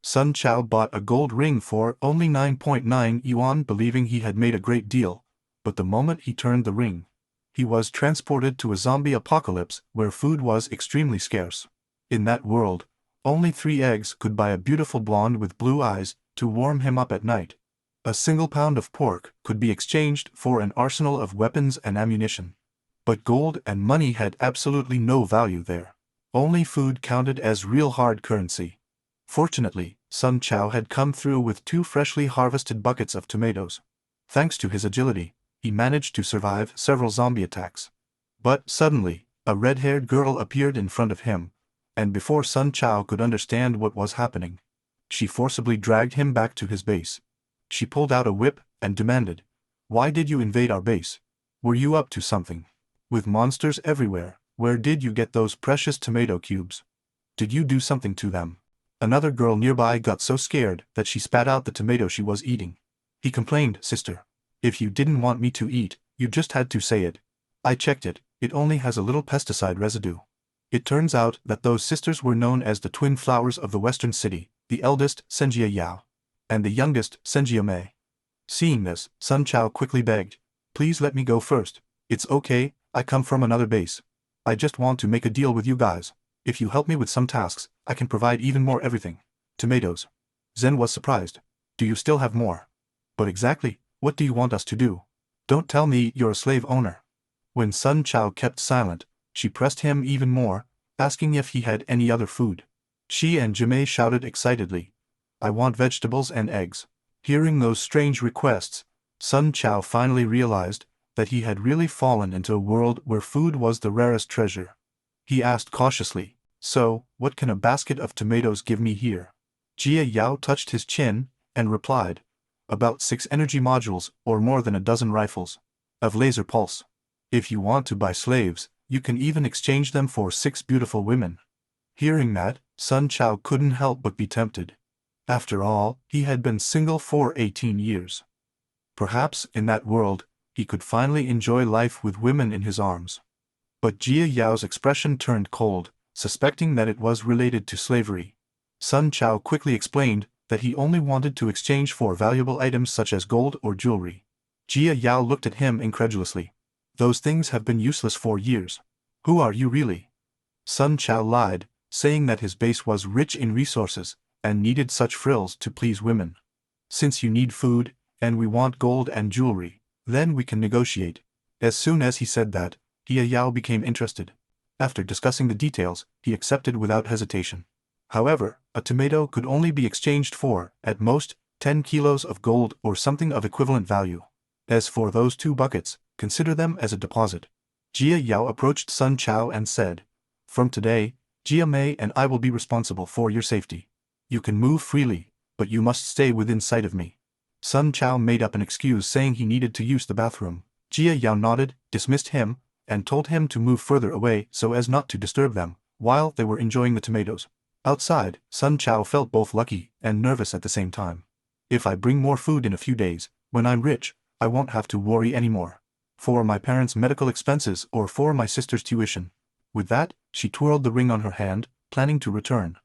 Sun Chao bought a gold ring for only 9.9 yuan, believing he had made a great deal, but the moment he turned the ring, he was transported to a zombie apocalypse where food was extremely scarce. In that world, only 3 eggs could buy a beautiful blonde with blue eyes to warm him up at night. A single pound of pork could be exchanged for an arsenal of weapons and ammunition. But gold and money had absolutely no value there. Only food counted as real hard currency. Fortunately, Sun Chao had come through with 2 freshly harvested buckets of tomatoes. Thanks to his agility, he managed to survive several zombie attacks. But suddenly, a red-haired girl appeared in front of him, and before Sun Chao could understand what was happening, she forcibly dragged him back to his base. She pulled out a whip and demanded, "Why did you invade our base? Were you up to something? With monsters everywhere, where did you get those precious tomato cubes? Did you do something to them?" Another girl nearby got so scared that she spat out the tomato she was eating. He complained, "Sister, if you didn't want me to eat, you just had to say it. I checked it, it only has a little pesticide residue." It turns out that those sisters were known as the twin flowers of the western city, the eldest Senjia Yao, and the youngest Senjia Mei. Seeing this, Sun Chao quickly begged, "Please let me go first. It's okay, I come from another base. I just want to make a deal with you guys. If you help me with some tasks, I can provide even more everything. Tomatoes." Zen was surprised. "Do you still have more? But exactly, what do you want us to do? Don't tell me you're a slave owner." When Sun Chao kept silent, she pressed him even more, asking if he had any other food. She and Jimei shouted excitedly, "I want vegetables and eggs." Hearing those strange requests, Sun Chao finally realized that he had really fallen into a world where food was the rarest treasure. He asked cautiously, "So, what can a basket of tomatoes give me here?" Jia Yao touched his chin and replied, "About 6 energy modules or more than a dozen rifles of laser pulse. If you want to buy slaves, you can even exchange them for 6 beautiful women." Hearing that, Sun Chao couldn't help but be tempted. After all, he had been single for 18 years. Perhaps in that world, he could finally enjoy life with women in his arms. But Jia Yao's expression turned cold, suspecting that it was related to slavery. Sun Chao quickly explained that he only wanted to exchange for valuable items such as gold or jewelry. Jia Yao looked at him incredulously. "Those things have been useless for years. Who are you really?" Sun Chao lied, saying that his base was rich in resources and needed such frills to please women. "Since you need food, and we want gold and jewelry, then we can negotiate." As soon as he said that, Jia Yao became interested. After discussing the details, he accepted without hesitation. However, a tomato could only be exchanged for, at most, 10 kilos of gold or something of equivalent value. As for those 2 buckets, consider them as a deposit. Jia Yao approached Sun Chao and said, "From today, Jia Mei and I will be responsible for your safety. You can move freely, but you must stay within sight of me." Sun Chao made up an excuse saying he needed to use the bathroom. Jia Yao nodded, dismissed him, and told him to move further away so as not to disturb them, while they were enjoying the tomatoes. Outside, Sun Chao felt both lucky and nervous at the same time. "If I bring more food in a few days, when I'm rich, I won't have to worry anymore. For my parents' medical expenses or for my sister's tuition." With that, she twirled the ring on her hand, planning to return.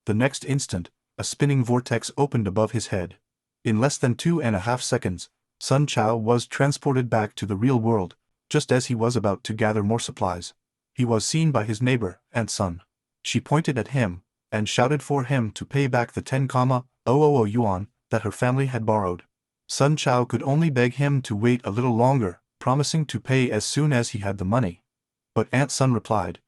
The next instant, a spinning vortex opened above his head. In less than 2.5 seconds, Sun Chao was transported back to the real world, just as he was about to gather more supplies. He was seen by his neighbor and son. She pointed at him and shouted for him to pay back the 10,000 yuan that her family had borrowed. Sun Chao could only beg him to wait a little longer, promising to pay as soon as he had the money. But Aunt Sun replied,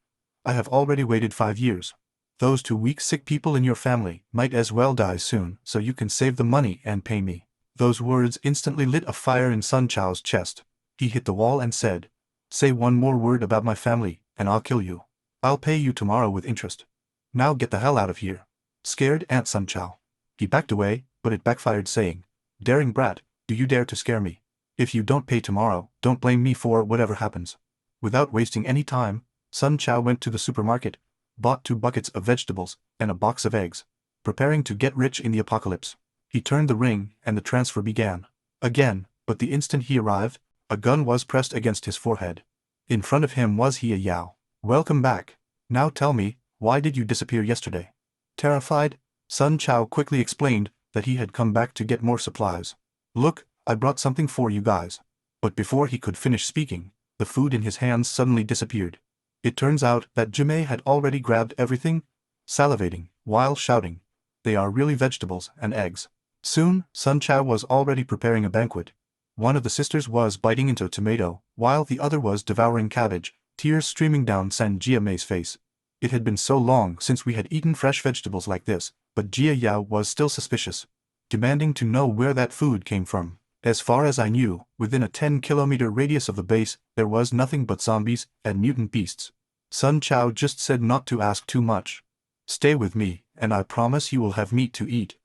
"I have already waited 5 years. Those 2 weak sick people in your family might as well die soon so you can save the money and pay me." Those words instantly lit a fire in Sun Chao's chest. He hit the wall and said, "Say one more word about my family, and I'll kill you. I'll pay you tomorrow with interest. Now get the hell out of here." Scared Aunt Sun Chao. He backed away, but it backfired, saying, "Daring brat, do you dare to scare me? If you don't pay tomorrow, don't blame me for whatever happens." Without wasting any time, Sun Chao went to the supermarket, bought 2 buckets of vegetables and a box of eggs, preparing to get rich in the apocalypse. He turned the ring and the transfer began. Again, but the instant he arrived, a gun was pressed against his forehead. In front of him was Jia Yao. "Welcome back. Now tell me, why did you disappear yesterday?" Terrified, Sun Chao quickly explained that he had come back to get more supplies. Look, I brought something for you guys. But before he could finish speaking, the food in his hands suddenly disappeared. It turns out that Jimei had already grabbed everything, salivating, while shouting, "They are really vegetables and eggs." Soon, Sun Chao was already preparing a banquet. One of the sisters was biting into a tomato, while the other was devouring cabbage, tears streaming down San Jiamei's face. It had been so long since we had eaten fresh vegetables like this, but Jia Yao was still suspicious, demanding to know where that food came from. As far as I knew, within a 10-kilometer radius of the base, there was nothing but zombies and mutant beasts. Sun Chao just said not to ask too much. Stay with me, and I promise you will have meat to eat.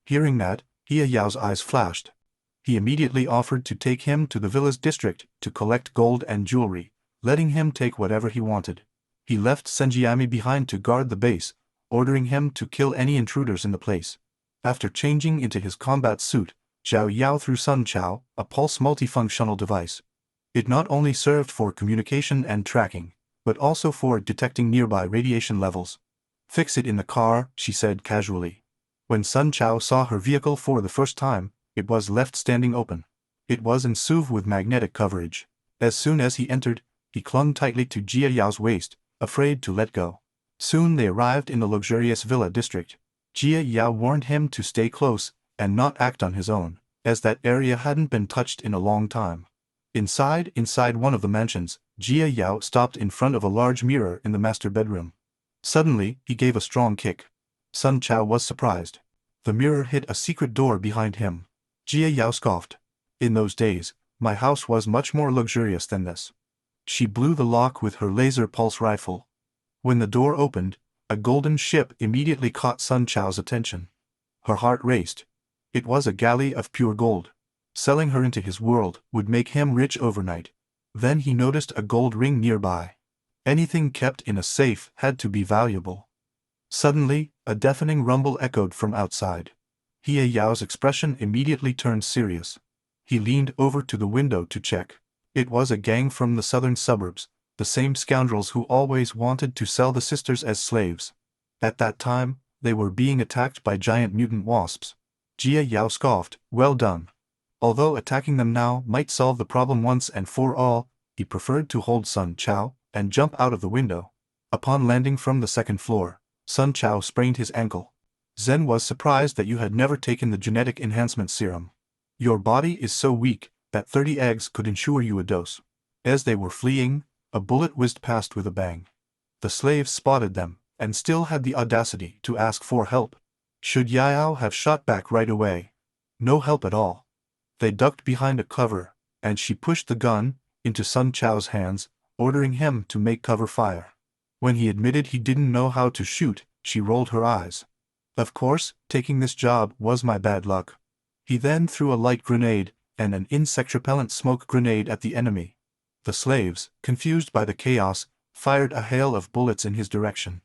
Hearing that, Jia Yao's eyes flashed. He immediately offered to take him to the villa's district to collect gold and jewelry, letting him take whatever he wanted. He left Senjiami behind to guard the base, ordering him to kill any intruders in the place. After changing into his combat suit, Zhao Yao threw Sun Chao a pulse multifunctional device. It not only served for communication and tracking, but also for detecting nearby radiation levels. Fix it in the car, she said casually. When Sun Chao saw her vehicle for the first time, it was left standing open. It was in SUV with magnetic coverage. As soon as he entered, he clung tightly to Jia Yao's waist, afraid to let go. Soon they arrived in the luxurious villa district. Jia Yao warned him to stay close and not act on his own, as that area hadn't been touched in a long time. Inside one of the mansions, Jia Yao stopped in front of a large mirror in the master bedroom. Suddenly, he gave a strong kick. Sun Chao was surprised. The mirror hid a secret door behind him. Jia Yao scoffed. In those days, my house was much more luxurious than this. She blew the lock with her laser pulse rifle. When the door opened, a golden ship immediately caught Sun Chao's attention. Her heart raced. It was a galley of pure gold. Selling her into his world would make him rich overnight. Then he noticed a gold ring nearby. Anything kept in a safe had to be valuable. Suddenly, a deafening rumble echoed from outside. Jia Yao's expression immediately turned serious. He leaned over to the window to check. It was a gang from the southern suburbs, the same scoundrels who always wanted to sell the sisters as slaves. At that time, they were being attacked by giant mutant wasps. Jia Yao scoffed, "Well done." Although attacking them now might solve the problem once and for all, he preferred to hold Sun Chao and jump out of the window. Upon landing from the second floor, Sun Chao sprained his ankle. Zen was surprised that you had never taken the genetic enhancement serum. Your body is so weak that 30 eggs could ensure you a dose. As they were fleeing, a bullet whizzed past with a bang. The slaves spotted them, and still had the audacity to ask for help. Should Yao have shot back right away? No help at all. They ducked behind a cover, and she pushed the gun into Sun Chao's hands, ordering him to make cover fire. When he admitted he didn't know how to shoot, she rolled her eyes. Of course, taking this job was my bad luck. He then threw a light grenade and an insect-repellent smoke grenade at the enemy. The slaves, confused by the chaos, fired a hail of bullets in his direction.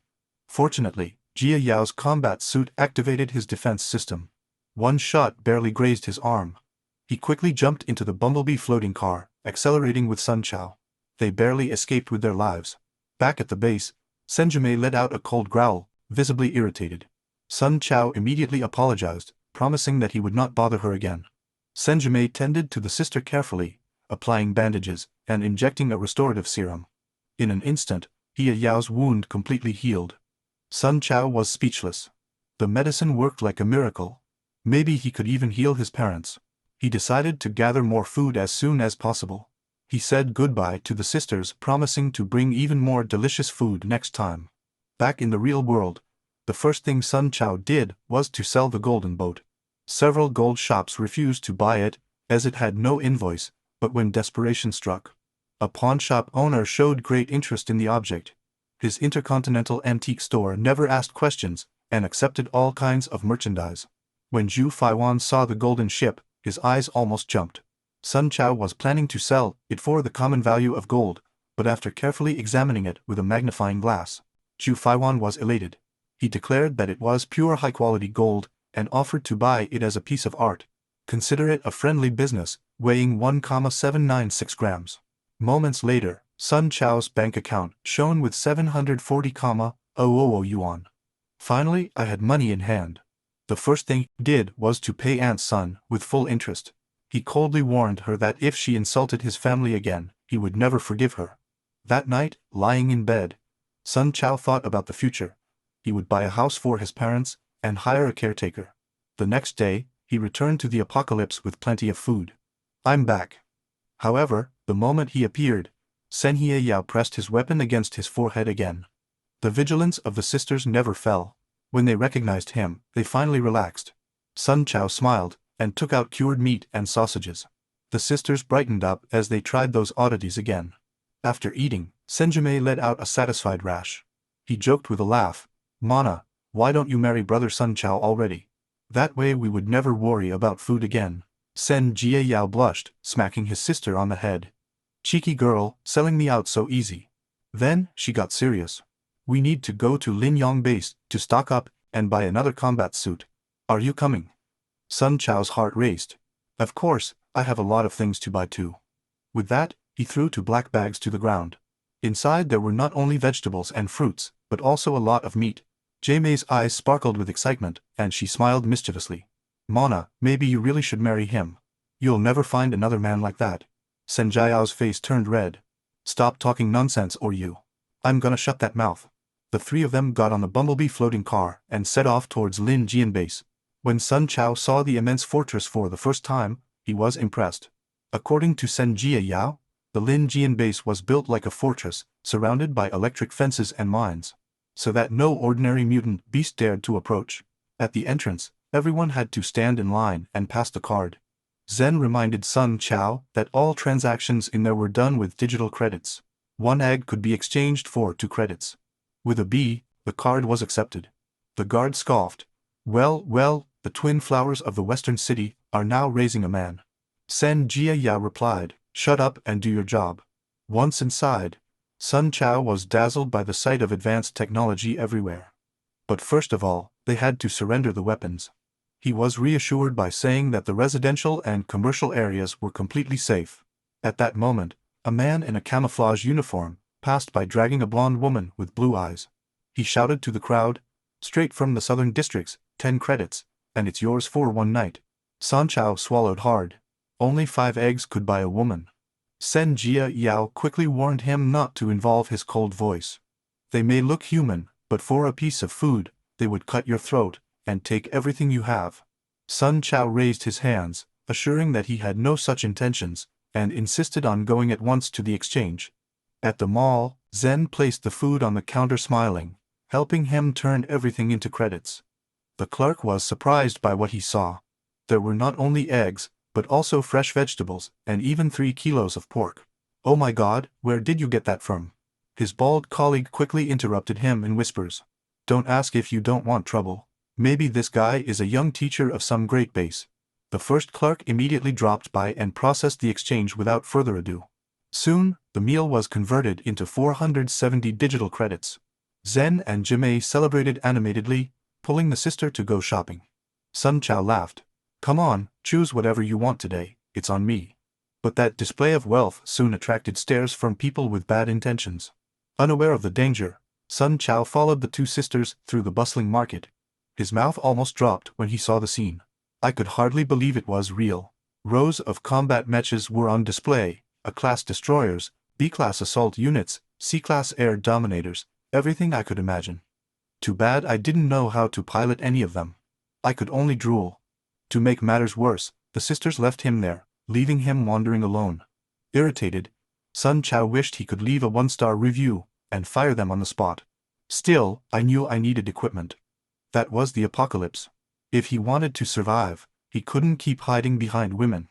Fortunately, Jia Yao's combat suit activated his defense system. One shot barely grazed his arm. He quickly jumped into the bumblebee floating car, accelerating with Sun Chao. They barely escaped with their lives. Back at the base, Senjime let out a cold growl, visibly irritated. Sun Chao immediately apologized, promising that he would not bother her again. Senjime tended to the sister carefully, applying bandages and injecting a restorative serum. In an instant, Jia Yao's wound completely healed. Sun Chao was speechless. The medicine worked like a miracle. Maybe he could even heal his parents. He decided to gather more food as soon as possible. He said goodbye to the sisters, promising to bring even more delicious food next time. Back in the real world, the first thing Sun Chao did was to sell the golden boat. Several gold shops refused to buy it, as it had no invoice, but when desperation struck, a pawnshop owner showed great interest in the object. His intercontinental antique store never asked questions and accepted all kinds of merchandise. When Zhu Faiwan saw the golden ship, his eyes almost jumped. Sun Chao was planning to sell it for the common value of gold, but after carefully examining it with a magnifying glass, Zhu Faiwan was elated. He declared that it was pure high-quality gold and offered to buy it as a piece of art. Consider it a friendly business, weighing 1,796 grams. Moments later, Sun Chao's bank account shone with 740,000 yuan. Finally, I had money in hand. The first thing he did was to pay Aunt Sun with full interest. He coldly warned her that if she insulted his family again, he would never forgive her. That night, lying in bed, Sun Chao thought about the future. He would buy a house for his parents and hire a caretaker. The next day, he returned to the apocalypse with plenty of food. I'm back. However, the moment he appeared, Sen Hieyao pressed his weapon against his forehead again. The vigilance of the sisters never fell. When they recognized him, they finally relaxed. Sun Chao smiled and took out cured meat and sausages. The sisters brightened up as they tried those oddities again. After eating, Senjime let out a satisfied rash. He joked with a laugh, "Mana, why don't you marry brother Sun Chao already? That way we would never worry about food again." Sen Jieyao blushed, smacking his sister on the head. "Cheeky girl, selling me out so easy." Then, she got serious. "We need to go to Linyang base to stock up and buy another combat suit. Are you coming?" Sun Chao's heart raced. "Of course, I have a lot of things to buy too." With that, he threw two black bags to the ground. Inside there were not only vegetables and fruits, but also a lot of meat. Jaime's eyes sparkled with excitement, and she smiled mischievously. "Mona, maybe you really should marry him. You'll never find another man like that." Senjiao's face turned red. "Stop talking nonsense or you. I'm gonna shut that mouth." The three of them got on the bumblebee floating car and set off towards Lin Jian base. When Sun Chao saw the immense fortress for the first time, he was impressed. According to Sen Jieyao, the Lin Jian base was built like a fortress, surrounded by electric fences and mines, so that no ordinary mutant beast dared to approach. At the entrance, everyone had to stand in line and pass the card. Zen reminded Sun Chao that all transactions in there were done with digital credits. 1 egg could be exchanged for 2 credits. With a B, the card was accepted. The guard scoffed. Well, the twin flowers of the western city are now raising a man." Sen Jieyao replied, "Shut up and do your job." Once inside, Sun Chao was dazzled by the sight of advanced technology everywhere. But first of all, they had to surrender the weapons. He was reassured by saying that the residential and commercial areas were completely safe. At that moment, a man in a camouflage uniform passed by dragging a blonde woman with blue eyes. He shouted to the crowd, "Straight from the southern districts, 10 credits, and it's yours for 1 night." Sun Chao swallowed hard. Only 5 eggs could buy a woman. Sen Jieyao quickly warned him not to involve his cold voice. "They may look human, but for a piece of food, they would cut your throat and take everything you have." Sun Chao raised his hands, assuring that he had no such intentions, and insisted on going at once to the exchange. At the mall, Zen placed the food on the counter smiling, helping him turn everything into credits. The clerk was surprised by what he saw. There were not only eggs, but also fresh vegetables, and even 3 kilos of pork. "Oh my God, where did you get that from?" His bald colleague quickly interrupted him in whispers. "Don't ask if you don't want trouble. Maybe this guy is a young teacher of some great base." The first clerk immediately dropped by and processed the exchange without further ado. Soon, the meal was converted into 470 digital credits. Zen and Jimei celebrated animatedly, pulling the sister to go shopping. Sun Chao laughed. "Come on, choose whatever you want today, it's on me." But that display of wealth soon attracted stares from people with bad intentions. Unaware of the danger, Sun Chao followed the 2 sisters through the bustling market. His mouth almost dropped when he saw the scene. I could hardly believe it was real. Rows of combat matches were on display, A-class destroyers, B-class assault units, C-class air dominators, everything I could imagine. Too bad I didn't know how to pilot any of them. I could only drool. To make matters worse, the sisters left him there, leaving him wandering alone. Irritated, Sun Chao wished he could leave a 1-star review and fire them on the spot. Still, I knew I needed equipment. That was the apocalypse. If he wanted to survive, he couldn't keep hiding behind women.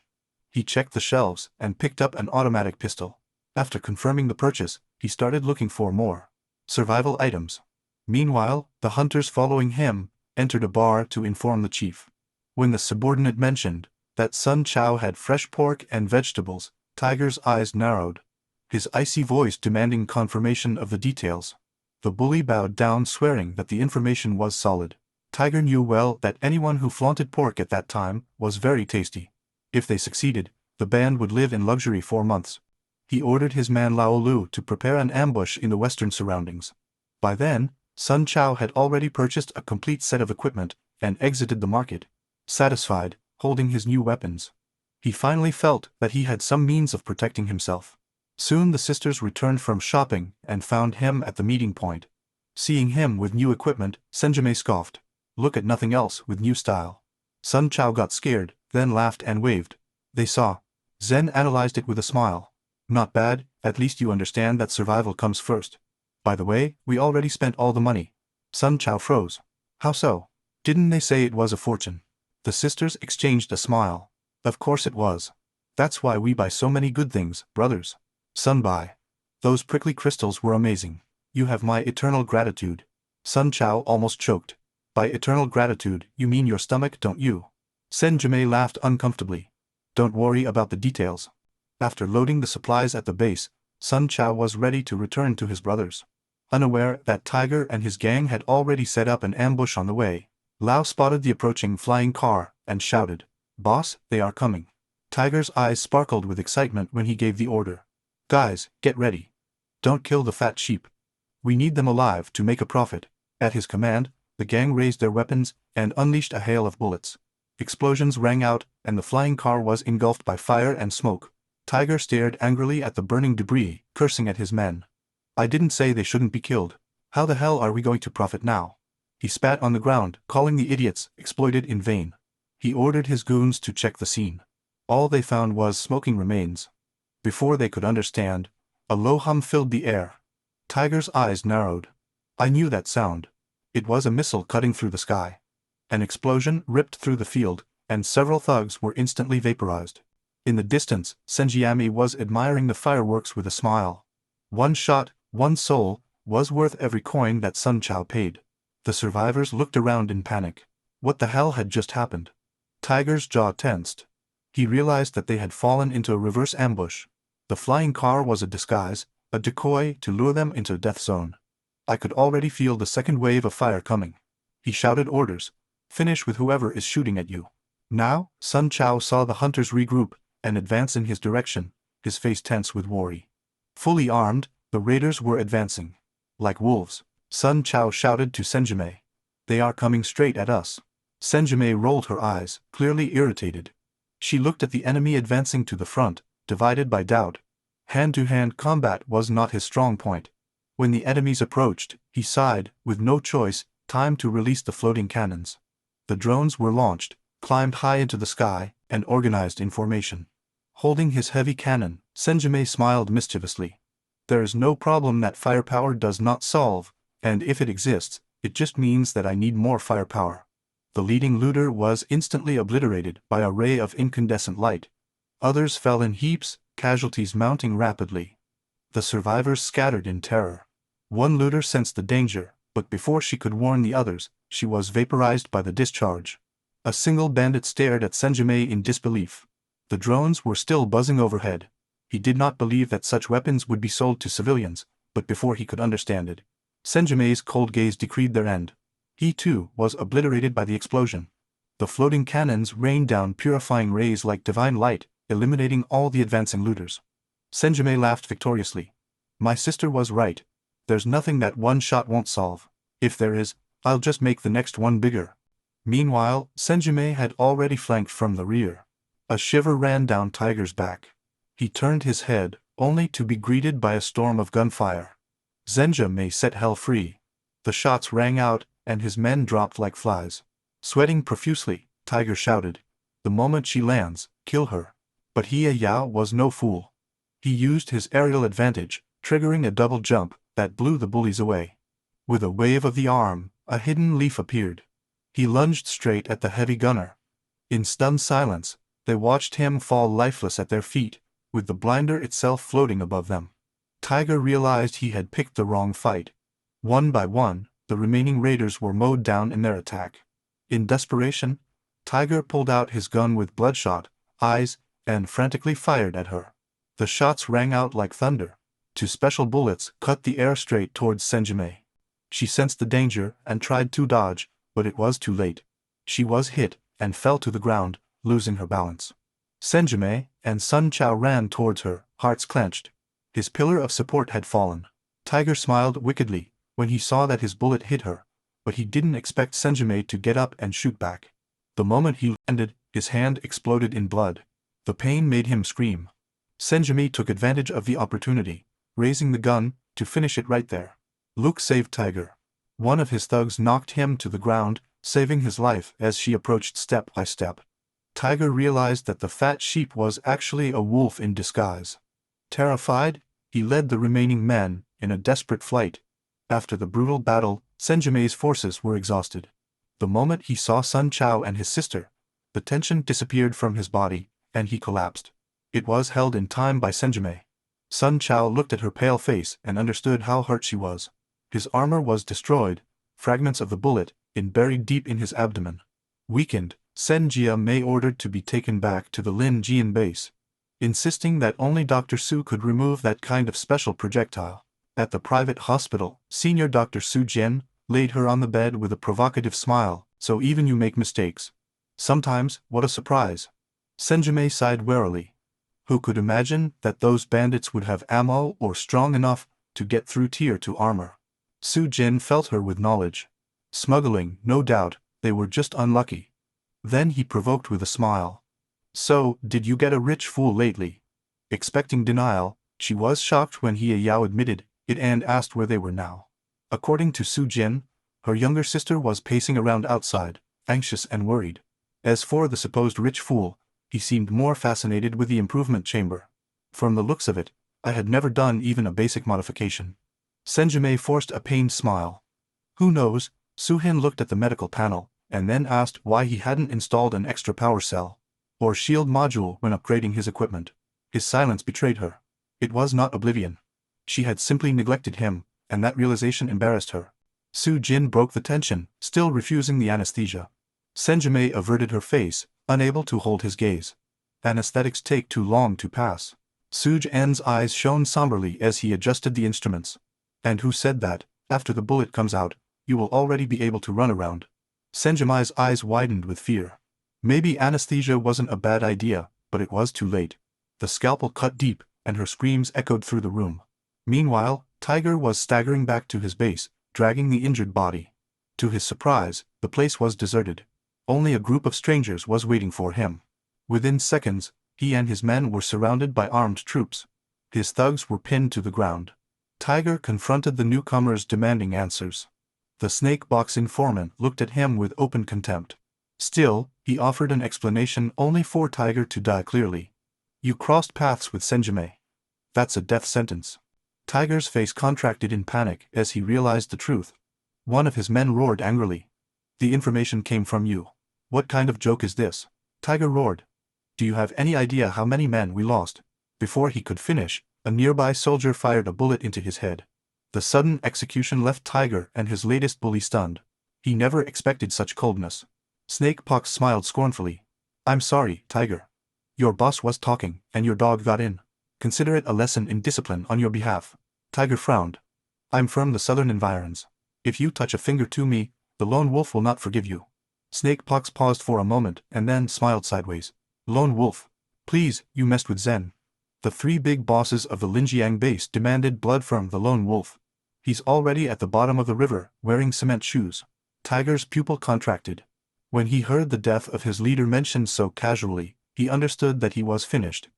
He checked the shelves and picked up an automatic pistol. After confirming the purchase, he started looking for more survival items. Meanwhile, the hunters following him entered a bar to inform the chief. When the subordinate mentioned that Sun Chao had fresh pork and vegetables, Tiger's eyes narrowed, his icy voice demanding confirmation of the details. The bully bowed down, swearing that the information was solid. Tiger knew well that anyone who flaunted pork at that time was very tasty. If they succeeded, the band would live in luxury for months. He ordered his man Lao Lu to prepare an ambush in the western surroundings. By then, Sun Chao had already purchased a complete set of equipment and exited the market, satisfied, holding his new weapons. He finally felt that he had some means of protecting himself. Soon the sisters returned from shopping and found him at the meeting point. Seeing him with new equipment, Senjime scoffed. Look at nothing else with new style. Sun Chao got scared, then laughed and waved. They saw. Zen analyzed it with a smile. Not bad, at least you understand that survival comes first. By the way, we already spent all the money. Sun Chao froze. How so? Didn't they say it was a fortune? The sisters exchanged a smile. Of course it was. That's why we buy so many good things, brothers. Sun Bai. Those prickly crystals were amazing. You have my eternal gratitude. Sun Chao almost choked. By eternal gratitude, you mean your stomach, don't you? Senjime laughed uncomfortably. Don't worry about the details. After loading the supplies at the base, Sun Chao was ready to return to his brothers. Unaware that Tiger and his gang had already set up an ambush on the way, Lao spotted the approaching flying car and shouted, "Boss, they are coming." Tiger's eyes sparkled with excitement when he gave the order. "Guys, get ready. Don't kill the fat sheep. We need them alive to make a profit." At his command, the gang raised their weapons and unleashed a hail of bullets. Explosions rang out, and the flying car was engulfed by fire and smoke. Tiger stared angrily at the burning debris, cursing at his men. "I didn't say they shouldn't be killed. How the hell are we going to profit now?" He spat on the ground, calling the idiots exploited in vain. He ordered his goons to check the scene. All they found was smoking remains. Before they could understand, a low hum filled the air. Tiger's eyes narrowed. I knew that sound. It was a missile cutting through the sky. An explosion ripped through the field, and several thugs were instantly vaporized. In the distance, Senjiami was admiring the fireworks with a smile. One shot, one soul, was worth every coin that Sun Chao paid. The survivors looked around in panic. What the hell had just happened? Tiger's jaw tensed. He realized that they had fallen into a reverse ambush. The flying car was a disguise, a decoy to lure them into a death zone. I could already feel the second wave of fire coming. He shouted orders. Finish with whoever is shooting at you. Now, Sun Chao saw the hunters regroup and advance in his direction, his face tense with worry. Fully armed, the raiders were advancing. Like wolves, Sun Chao shouted to Senjime. They are coming straight at us. Senjime rolled her eyes, clearly irritated. She looked at the enemy advancing to the front, divided by doubt. Hand-to-hand combat was not his strong point. When the enemies approached, he sighed, with no choice, time to release the floating cannons. The drones were launched, climbed high into the sky, and organized in formation. Holding his heavy cannon, Senjime smiled mischievously. There is no problem that firepower does not solve, and if it exists, it just means that I need more firepower. The leading looter was instantly obliterated by a ray of incandescent light. Others fell in heaps, casualties mounting rapidly. The survivors scattered in terror. One looter sensed the danger, but before she could warn the others, she was vaporized by the discharge. A single bandit stared at Senjime in disbelief. The drones were still buzzing overhead. He did not believe that such weapons would be sold to civilians, but before he could understand it, Senjime's cold gaze decreed their end. He too was obliterated by the explosion. The floating cannons rained down purifying rays like divine light, eliminating all the advancing looters. Senjime laughed victoriously. My sister was right. There's nothing that one shot won't solve. If there is, I'll just make the next one bigger. Meanwhile, Senjime had already flanked from the rear. A shiver ran down Tiger's back. He turned his head, only to be greeted by a storm of gunfire. Senjime set hell free. The shots rang out, and his men dropped like flies. Sweating profusely, Tiger shouted, "The moment she lands, kill her." But Yao was no fool. He used his aerial advantage, triggering a double jump that blew the bullies away. With a wave of the arm, a hidden leaf appeared. He lunged straight at the heavy gunner. In stunned silence, they watched him fall lifeless at their feet, with the blinder itself floating above them. Tiger realized he had picked the wrong fight. One by one, the remaining raiders were mowed down in their attack. In desperation, Tiger pulled out his gun with bloodshot eyes and frantically fired at her. The shots rang out like thunder. Two special bullets cut the air straight towards Senjime. She sensed the danger and tried to dodge, but it was too late. She was hit and fell to the ground, losing her balance. Senjime and Sun Chao ran towards her, hearts clenched. His pillar of support had fallen. Tiger smiled wickedly when he saw that his bullet hit her, but he didn't expect Senjime to get up and shoot back. The moment he landed, his hand exploded in blood. The pain made him scream. Senjime took advantage of the opportunity, raising the gun, to finish it right there. Luke saved Tiger. One of his thugs knocked him to the ground, saving his life as she approached step by step. Tiger realized that the fat sheep was actually a wolf in disguise. Terrified, he led the remaining men in a desperate flight. After the brutal battle, Senjime's forces were exhausted. The moment he saw Sun Chao and his sister, the tension disappeared from his body, and he collapsed. It was held in time by Senjime. Sun Chao looked at her pale face and understood how hurt she was. His armor was destroyed, fragments of the bullet buried deep in his abdomen. Weakened, Sen Jia ordered to be taken back to the Lin Jian base, insisting that only Dr. Su could remove that kind of special projectile. At the private hospital, Senior Dr. Su Jian laid her on the bed with a provocative smile. So even you make mistakes. Sometimes, what a surprise. Senjime sighed wearily. Who could imagine that those bandits would have ammo or strong enough to get through tier 2 armor? Su Jin felt her with knowledge. Smuggling, no doubt, they were just unlucky. Then he provoked with a smile. So, did you get a rich fool lately? Expecting denial, she was shocked when he Yao admitted it and asked where they were now. According to Su Jin, her younger sister was pacing around outside, anxious and worried. As for the supposed rich fool, he seemed more fascinated with the improvement chamber. From the looks of it, I had never done even a basic modification. Senjime forced a pained smile. Who knows? Suhin looked at the medical panel, and then asked why he hadn't installed an extra power cell or shield module when upgrading his equipment. His silence betrayed her. It was not oblivion. She had simply neglected him, and that realization embarrassed her. Su Jin broke the tension, still refusing the anesthesia. Senjime averted her face, unable to hold his gaze. Anesthetics take too long to pass. Su Jin's eyes shone somberly as he adjusted the instruments. And who said that, after the bullet comes out, you will already be able to run around? Senjime's eyes widened with fear. Maybe anesthesia wasn't a bad idea, but it was too late. The scalpel cut deep, and her screams echoed through the room. Meanwhile, Tiger was staggering back to his base, dragging the injured body. To his surprise, the place was deserted. Only a group of strangers was waiting for him. Within seconds, he and his men were surrounded by armed troops. His thugs were pinned to the ground. Tiger confronted the newcomers demanding answers. The snake box informant looked at him with open contempt. Still, he offered an explanation only for Tiger to die clearly. You crossed paths with Senjime. That's a death sentence. Tiger's face contracted in panic as he realized the truth. One of his men roared angrily. The information came from you. What kind of joke is this? Tiger roared. Do you have any idea how many men we lost? Before he could finish, a nearby soldier fired a bullet into his head. The sudden execution left Tiger and his latest bully stunned. He never expected such coldness. Snakepox smiled scornfully. I'm sorry, Tiger. Your boss was talking, and your dog got in. Consider it a lesson in discipline on your behalf. Tiger frowned. I'm from the southern environs. If you touch a finger to me, the lone wolf will not forgive you. Snakepox paused for a moment and then smiled sideways. Lone wolf. Please, you messed with Zen. The three big bosses of the Linjiang base demanded blood from the lone wolf. He's already at the bottom of the river, wearing cement shoes. Tiger's pupil contracted. When he heard the death of his leader mentioned so casually, he understood that he was finished.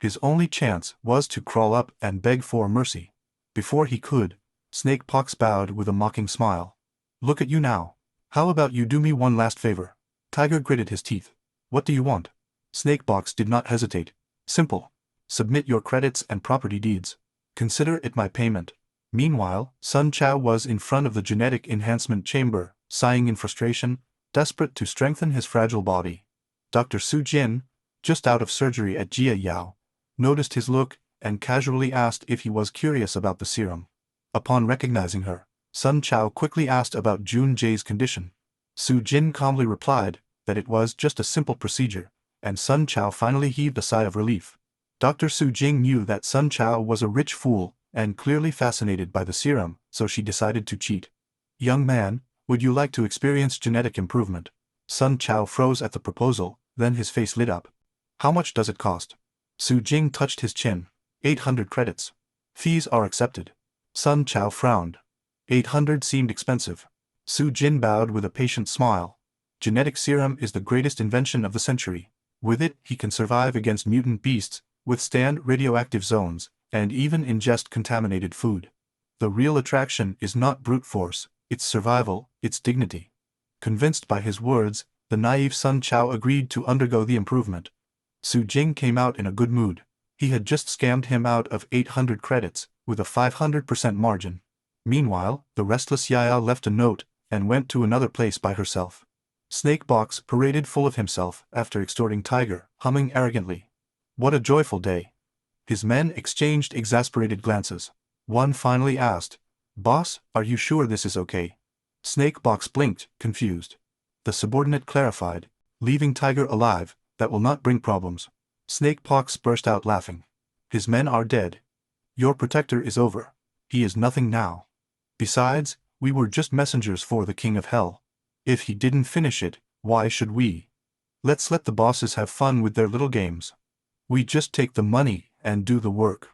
His only chance was to crawl up and beg for mercy. Before he could, Snakepox bowed with a mocking smile. Look at you now. How about you do me one last favor? Tiger gritted his teeth. What do you want? Snakepox did not hesitate. Simple. Submit your credits and property deeds. Consider it my payment. Meanwhile, Sun Chao was in front of the genetic enhancement chamber, sighing in frustration, desperate to strengthen his fragile body. Dr. Su Jin, just out of surgery at Jia Yao, noticed his look and casually asked if he was curious about the serum. Upon recognizing her, Sun Chao quickly asked about Jun Jae's condition. Su Jin calmly replied that it was just a simple procedure, and Sun Chao finally heaved a sigh of relief. Dr. Su Jing knew that Sun Chao was a rich fool and clearly fascinated by the serum, so she decided to cheat. Young man, would you like to experience genetic improvement? Sun Chao froze at the proposal, then his face lit up. How much does it cost? Su Jing touched his chin. 800 credits. Fees are accepted. Sun Chao frowned. 800 seemed expensive. Su Jin bowed with a patient smile. Genetic serum is the greatest invention of the century. With it, he can survive against mutant beasts, withstand radioactive zones, and even ingest contaminated food. The real attraction is not brute force, it's survival, it's dignity. Convinced by his words, the naive Sun Chao agreed to undergo the improvement. Su Jing came out in a good mood. He had just scammed him out of 800 credits, with a 500% margin. Meanwhile, the restless Yael left a note, and went to another place by herself. Snakebox paraded full of himself after extorting Tiger, humming arrogantly. What a joyful day. His men exchanged exasperated glances. One finally asked, "Boss, are you sure this is okay?" Snakebox blinked, confused. The subordinate clarified, "Leaving Tiger alive, that will not bring problems." Snakebox burst out laughing. "His men are dead. Your protector is over. He is nothing now. Besides, we were just messengers for the King of Hell. If he didn't finish it, why should we? Let's let the bosses have fun with their little games. We just take the money and do the work."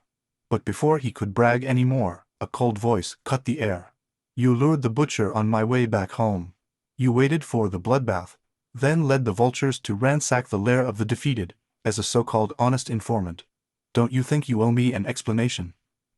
But before he could brag any more, a cold voice cut the air. "You lured the butcher on my way back home. You waited for the bloodbath, then led the vultures to ransack the lair of the defeated, as a so-called honest informant. Don't you think you owe me an explanation?"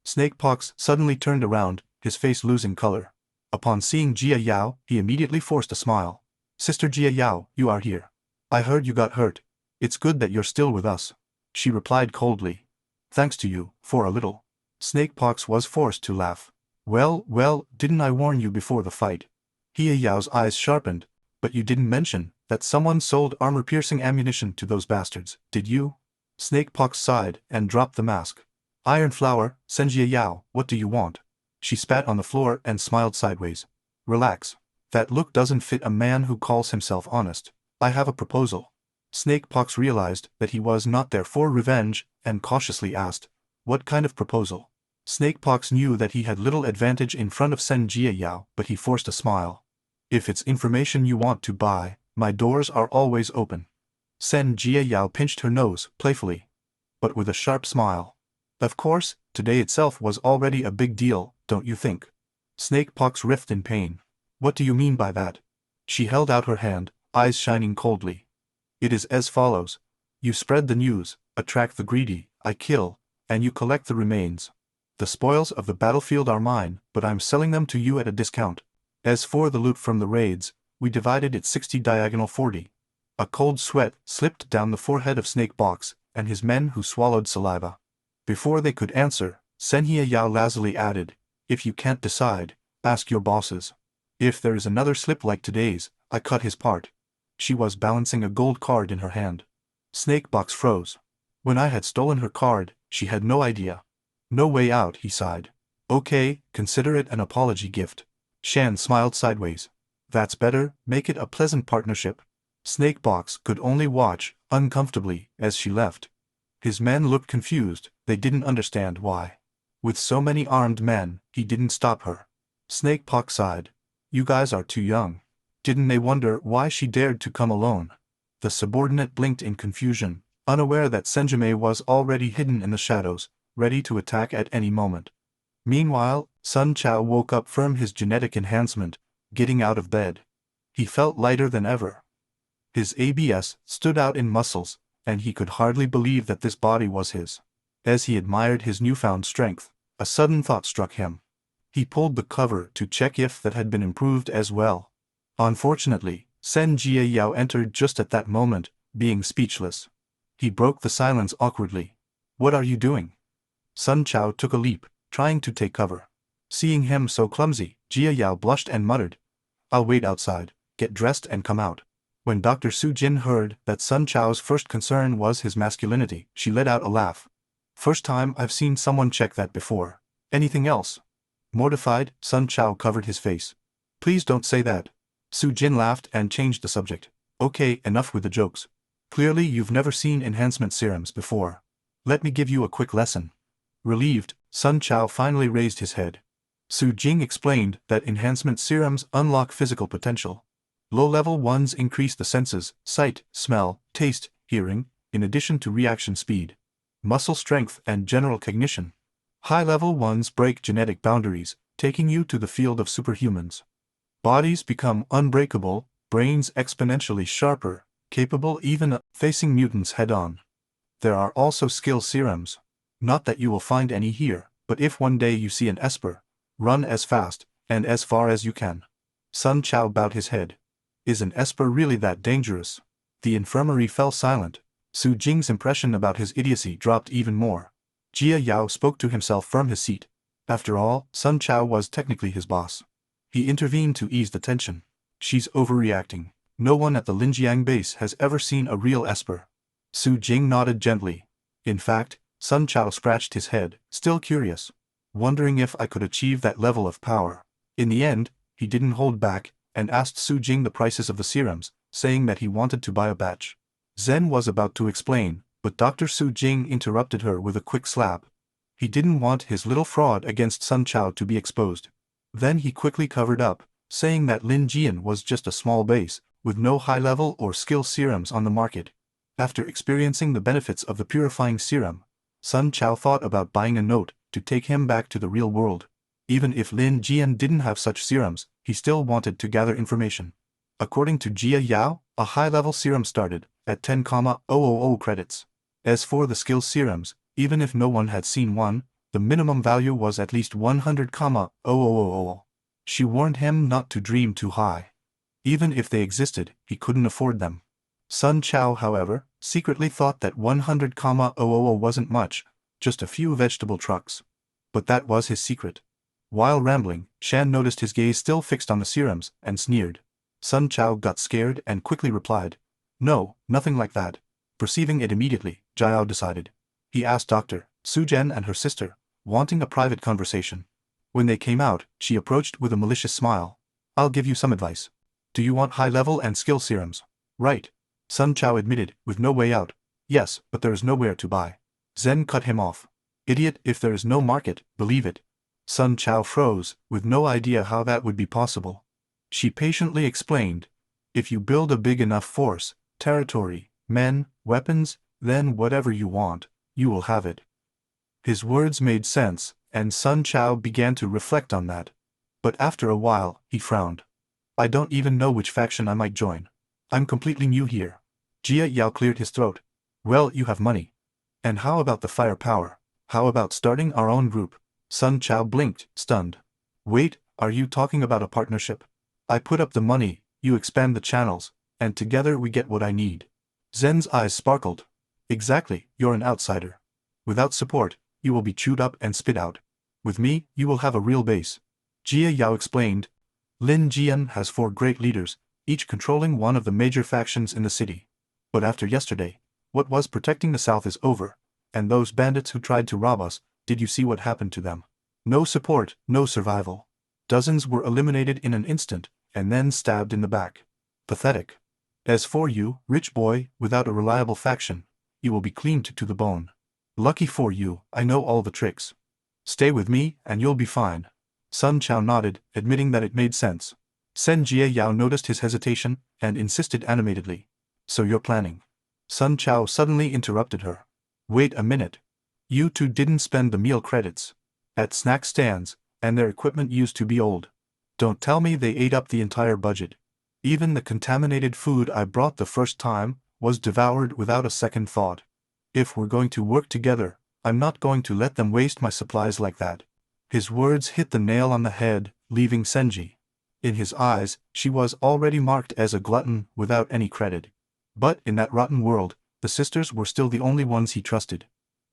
Snakepox suddenly turned around, his face losing color. Upon seeing Jia Yao, he immediately forced a smile. "Sister Jia Yao, you are here. I heard you got hurt. It's good that you're still with us." She replied coldly. "Thanks to you, for a little." Snakepox was forced to laugh. Well, didn't I warn you before the fight?" Jia Yao's eyes sharpened. "But you didn't mention that someone sold armor-piercing ammunition to those bastards, did you?" Snakepox sighed and dropped the mask. "Iron Flower, Senjia Yao, what do you want?" She spat on the floor and smiled sideways. "Relax. That look doesn't fit a man who calls himself honest. I have a proposal." Snakepox realized that he was not there for revenge, and cautiously asked, "What kind of proposal?" Snakepox knew that he had little advantage in front of Sen Jia Yao, but he forced a smile. "If it's information you want to buy, my doors are always open." Sen Jia Yao pinched her nose, playfully, but with a sharp smile. "Of course, today itself was already a big deal, don't you think?" Snakepox writhed in pain. "What do you mean by that?" She held out her hand, eyes shining coldly. "It is as follows. You spread the news, attract the greedy, I kill, and you collect the remains. The spoils of the battlefield are mine, but I'm selling them to you at a discount. As for the loot from the raids, we divided it 60 diagonal 40. A cold sweat slipped down the forehead of Snakebox, and his men who swallowed saliva. Before they could answer, Senhia Yao lazily added, "If you can't decide, ask your bosses. If there is another slip like today's, I cut his part." She was balancing a gold card in her hand. Snakebox froze. When I had stolen her card, she had no idea. "No way out," he sighed. "Okay, consider it an apology gift." Shan smiled sideways. "That's better, make it a pleasant partnership." Snakebox could only watch, uncomfortably, as she left. His men looked confused, they didn't understand why. With so many armed men, he didn't stop her. Snakepox sighed. "You guys are too young." Didn't they wonder why she dared to come alone? The subordinate blinked in confusion, unaware that Senjime was already hidden in the shadows, ready to attack at any moment. Meanwhile, Sun Chao woke up from his genetic enhancement, getting out of bed. He felt lighter than ever. His ABS stood out in muscles, and he could hardly believe that this body was his. As he admired his newfound strength, a sudden thought struck him. He pulled the cover to check if that had been improved as well. Unfortunately, Sen Jia Yao entered just at that moment, being speechless. He broke the silence awkwardly. "What are you doing?" Sun Chao took a leap, trying to take cover. Seeing him so clumsy, Jia Yao blushed and muttered, "I'll wait outside, get dressed and come out." When Dr. Su Jin heard that Sun Chao's first concern was his masculinity, she let out a laugh. "First time I've seen someone check that before. Anything else?" Mortified, Sun Chao covered his face. "Please don't say that." Su Jin laughed and changed the subject. "Okay, enough with the jokes. Clearly you've never seen enhancement serums before. Let me give you a quick lesson." Relieved, Sun Chao finally raised his head. Su Jing explained that enhancement serums unlock physical potential. Low-level ones increase the senses, sight, smell, taste, hearing, in addition to reaction speed, muscle strength and general cognition. High-level ones break genetic boundaries, taking you to the field of superhumans. Bodies become unbreakable, brains exponentially sharper, capable even of facing mutants head-on. There are also skill serums. Not that you will find any here, but if one day you see an Esper, run as fast and as far as you can. Sun Chao bowed his head. Is an Esper really that dangerous? The infirmary fell silent. Su Jing's impression about his idiocy dropped even more. Jia Yao spoke to himself from his seat. After all, Sun Chao was technically his boss. He intervened to ease the tension. She's overreacting. No one at the Linjiang base has ever seen a real Esper. Su Jing nodded gently. In fact, Sun Chao scratched his head, still curious. Wondering if I could achieve that level of power. In the end, he didn't hold back, and asked Su Jing the prices of the serums, saying that he wanted to buy a batch. Zen was about to explain, but Dr. Su Jing interrupted her with a quick slap. He didn't want his little fraud against Sun Chao to be exposed. Then he quickly covered up, saying that Lin Jian was just a small base, with no high-level or skill serums on the market. After experiencing the benefits of the purifying serum, Sun Chao thought about buying a note to take him back to the real world. Even if Lin Jian didn't have such serums, he still wanted to gather information. According to Jia Yao, a high-level serum started at 10,000 credits. As for the skill serums, even if no one had seen one, the minimum value was at least 100,000. She warned him not to dream too high. Even if they existed, he couldn't afford them. Sun Chao, however, secretly thought that 100,000 wasn't much, just a few vegetable trucks. But that was his secret. While rambling, Shan noticed his gaze still fixed on the serums, and sneered. Sun Chao got scared and quickly replied, "No, nothing like that." Perceiving it immediately, Jiao decided. He asked Dr. Su Zhen and her sister, wanting a private conversation. When they came out, she approached with a malicious smile. "I'll give you some advice. Do you want high-level and skill serums?" "Right." Sun Chao admitted, with no way out. "Yes, but there is nowhere to buy." Zen cut him off. "Idiot, if there is no market, believe it." Sun Chao froze, with no idea how that would be possible. She patiently explained, "If you build a big enough force, territory, men, weapons, then whatever you want, you will have it." His words made sense, and Sun Chao began to reflect on that. But after a while, he frowned. "I don't even know which faction I might join. I'm completely new here." Jia Yao cleared his throat. "Well, you have money. And how about the firepower? How about starting our own group?" Sun Chao blinked, stunned. "Wait, are you talking about a partnership? I put up the money, you expand the channels, and together we get what I need." Zen's eyes sparkled. "Exactly, you're an outsider. Without support, you will be chewed up and spit out. With me, you will have a real base." Jia Yao explained. "Lin Jian has 4 great leaders, each controlling one of the major factions in the city. But after yesterday, what was protecting the south is over, and those bandits who tried to rob us, did you see what happened to them? No support, no survival. Dozens were eliminated in an instant, and then stabbed in the back. Pathetic. As for you, rich boy, without a reliable faction, you will be cleaned to the bone. Lucky for you, I know all the tricks. Stay with me, and you'll be fine." Sun Chao nodded, admitting that it made sense. Sen Jia Yao noticed his hesitation, and insisted animatedly. "So you're planning?" Sun Chao suddenly interrupted her. "Wait a minute. You two didn't spend the meal credits at snack stands, and their equipment used to be old. Don't tell me they ate up the entire budget. Even the contaminated food I brought the first time was devoured without a second thought. If we're going to work together, I'm not going to let them waste my supplies like that." His words hit the nail on the head, leaving Senji. In his eyes, she was already marked as a glutton without any credit. But in that rotten world, the sisters were still the only ones he trusted.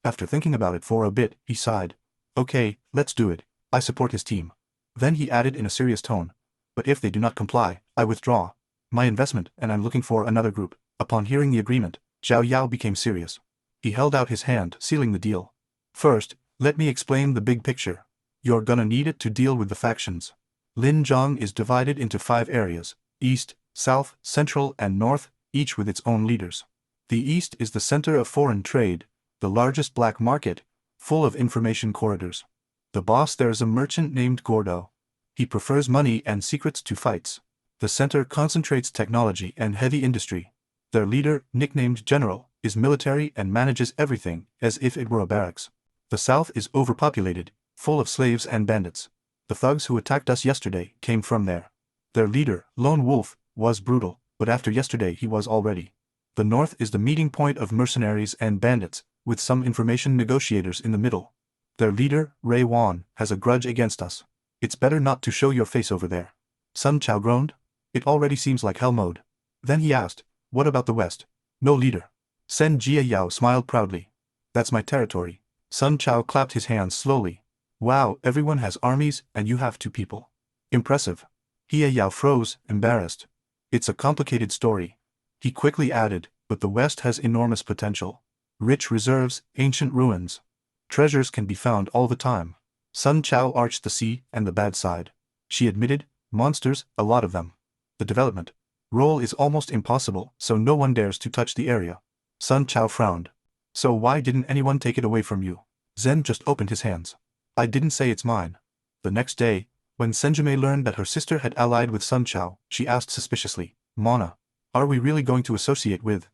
After thinking about it for a bit, he sighed. "Okay, let's do it. I support his team." Then he added in a serious tone, "But if they do not comply, I withdraw my investment and I'm looking for another group." Upon hearing the agreement, Zhao Yao became serious. He held out his hand, sealing the deal. "First, let me explain the big picture. You're gonna need it to deal with the factions. Linjiang is divided into 5 areas, East, South, Central and North, each with its own leaders. The East is the center of foreign trade, the largest black market, full of information corridors. The boss there is a merchant named Gordo. He prefers money and secrets to fights. The center concentrates technology and heavy industry. Their leader, nicknamed General, is military and manages everything as if it were a barracks. The South is overpopulated, full of slaves and bandits. The thugs who attacked us yesterday came from there. Their leader, Lone Wolf, was brutal, but after yesterday he was already. The north is the meeting point of mercenaries and bandits, with some information negotiators in the middle. Their leader, Ray Wan, has a grudge against us. It's better not to show your face over there. Sun Chao groaned. It already seems like hell mode. Then he asked, what about the west? No leader. Sen Jia Yao smiled proudly. That's my territory. Sun Chao clapped his hands slowly. Wow, everyone has armies and you have 2 people. Impressive. Hie Yao froze, embarrassed. It's a complicated story. He quickly added, but the west has enormous potential. Rich reserves, ancient ruins. Treasures can be found all the time. Sun Chao arched the sea and the bad side. She admitted, monsters, a lot of them. The development role is almost impossible, so no one dares to touch the area. Sun Chao frowned. So why didn't anyone take it away from you? Zen just opened his hands. I didn't say it's mine. The next day, when Senjime learned that her sister had allied with Sun Chao, she asked suspiciously, Mana, are we really going to associate with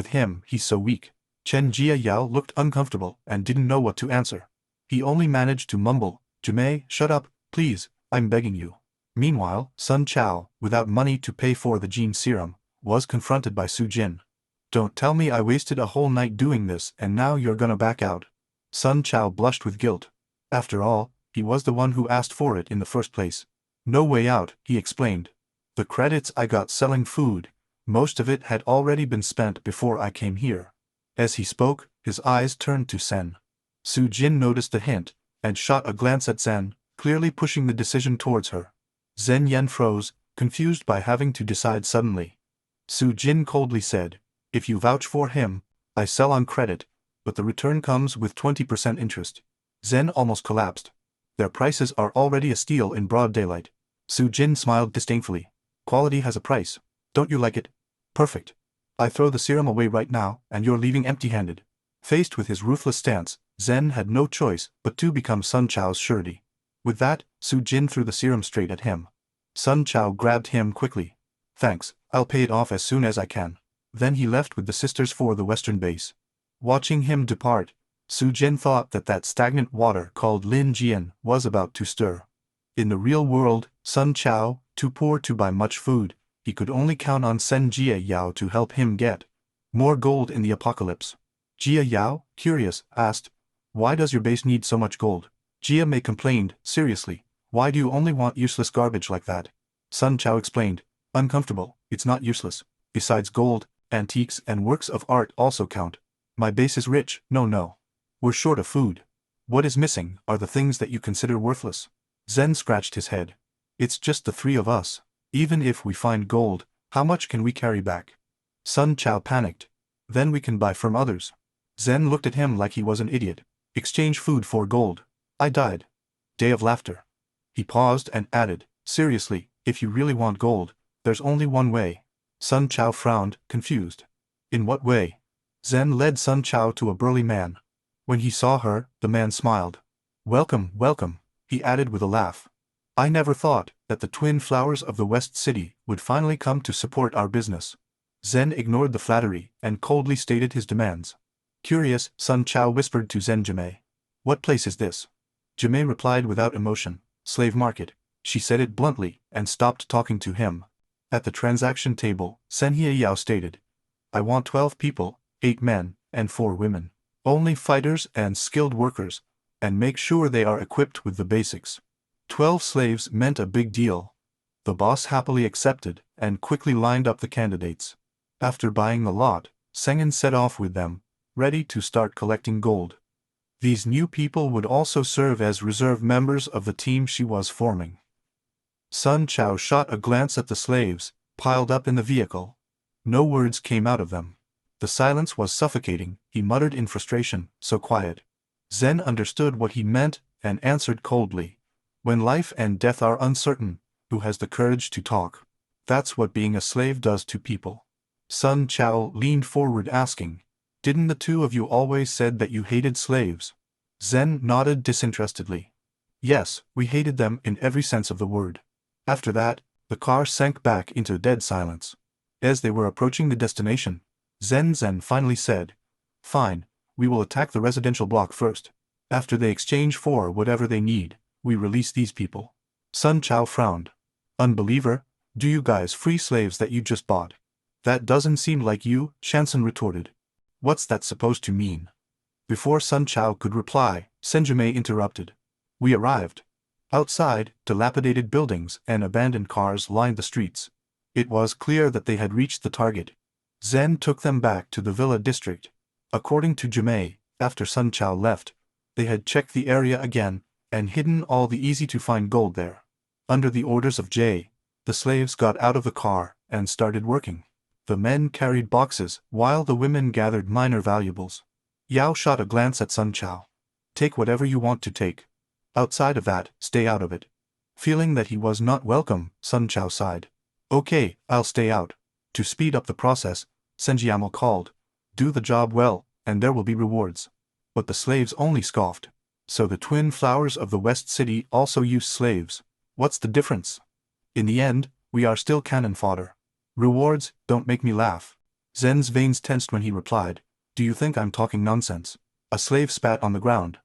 him? He's so weak. Chen Jia Yao looked uncomfortable and didn't know what to answer. He only managed to mumble, Jimei, shut up, please, I'm begging you. Meanwhile, Sun Chao, without money to pay for the gene serum, was confronted by Su Jin. Don't tell me I wasted a whole night doing this and now you're gonna back out. Sun Chao blushed with guilt. After all, he was the one who asked for it in the first place. No way out, he explained. The credits I got selling food, most of it had already been spent before I came here. As he spoke, his eyes turned to Sen. Su Jin noticed the hint, and shot a glance at Zen, clearly pushing the decision towards her. Zen Yen froze, confused by having to decide suddenly. Su Jin coldly said, if you vouch for him, I sell on credit, but the return comes with 20% interest. Zen almost collapsed. Their prices are already a steal in broad daylight. Su Jin smiled disdainfully. Quality has a price. Don't you like it? Perfect. I throw the serum away right now, and you're leaving empty-handed. Faced with his ruthless stance, Zen had no choice but to become Sun Chao's surety. With that, Su Jin threw the serum straight at him. Sun Chao grabbed him quickly. Thanks, I'll pay it off as soon as I can. Then he left with the sisters for the western base. Watching him depart, Su Jin thought that stagnant water called Lin Jian was about to stir. In the real world, Sun Chao, too poor to buy much food, he could only count on Sen Jia Yao to help him get more gold in the apocalypse. Jia Yao, curious, asked, why does your base need so much gold? Jia Mei complained, seriously, why do you only want useless garbage like that? Sun Chao explained, uncomfortable, it's not useless. Besides gold, antiques and works of art also count. My base is rich, no. We're short of food. What is missing are the things that you consider worthless. Zen scratched his head. It's just the 3 of us. Even if we find gold, how much can we carry back? Sun Chao panicked. Then we can buy from others. Zen looked at him like he was an idiot. Exchange food for gold. I died. Day of laughter. He paused and added, seriously, if you really want gold, there's only one way. Sun Chao frowned, confused. In what way? Zen led Sun Chao to a burly man. When he saw her, the man smiled. Welcome, he added with a laugh. I never thought that the twin flowers of the West City would finally come to support our business. Zen ignored the flattery and coldly stated his demands. Curious, Sun Chao whispered to Zen Jimei. What place is this? Jimei replied without emotion, slave market. She said it bluntly and stopped talking to him. At the transaction table, Sen Hie Yao stated, I want 12 people, 8 men, and 4 women. Only fighters and skilled workers, and make sure they are equipped with the basics. 12 slaves meant a big deal. The boss happily accepted and quickly lined up the candidates. After buying the lot, Sengen set off with them, ready to start collecting gold. These new people would also serve as reserve members of the team she was forming. Sun Chao shot a glance at the slaves, piled up in the vehicle. No words came out of them. The silence was suffocating, he muttered in frustration, so quiet. Zen understood what he meant and answered coldly. When life and death are uncertain, who has the courage to talk? That's what being a slave does to people. Sun Chao leaned forward asking, didn't the 2 of you always said that you hated slaves? Zen nodded disinterestedly. Yes, we hated them in every sense of the word. After that, the car sank back into dead silence. As they were approaching the destination, Zen finally said, fine, we will attack the residential block first. After they exchange for whatever they need, we release these people. Sun Chao frowned. Unbeliever, Do you guys free slaves that you just bought? That doesn't seem like you, Shansen retorted. What's that supposed to mean? Before Sun Chao could reply, Senjime interrupted. We arrived. Outside, dilapidated buildings and abandoned cars lined the streets. It was clear that they had reached the target. Zen took them back to the villa district. According to Jimei, after Sun Chao left, they had checked the area again and hidden all the easy-to-find gold there. Under the orders of Jay, the slaves got out of the car and started working. The men carried boxes while the women gathered minor valuables. Yao shot a glance at Sun Chao. Take whatever you want to take. Outside of that, stay out of it. Feeling that he was not welcome, Sun Chao sighed. Okay, I'll stay out. To speed up the process, Senjiamo called. Do the job well, and there will be rewards. But the slaves only scoffed. So the twin flowers of the West City also use slaves. What's the difference? In the end, we are still cannon fodder. Rewards, don't make me laugh. Zen's veins tensed when he replied. Do you think I'm talking nonsense? A slave spat on the ground.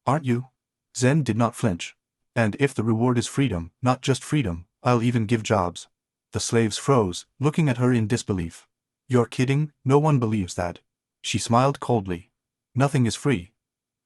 Aren't you? Zen did not flinch. And if the reward is freedom, not just freedom, I'll even give jobs. The slaves froze, looking at her in disbelief. You're kidding, no one believes that. She smiled coldly. Nothing is free.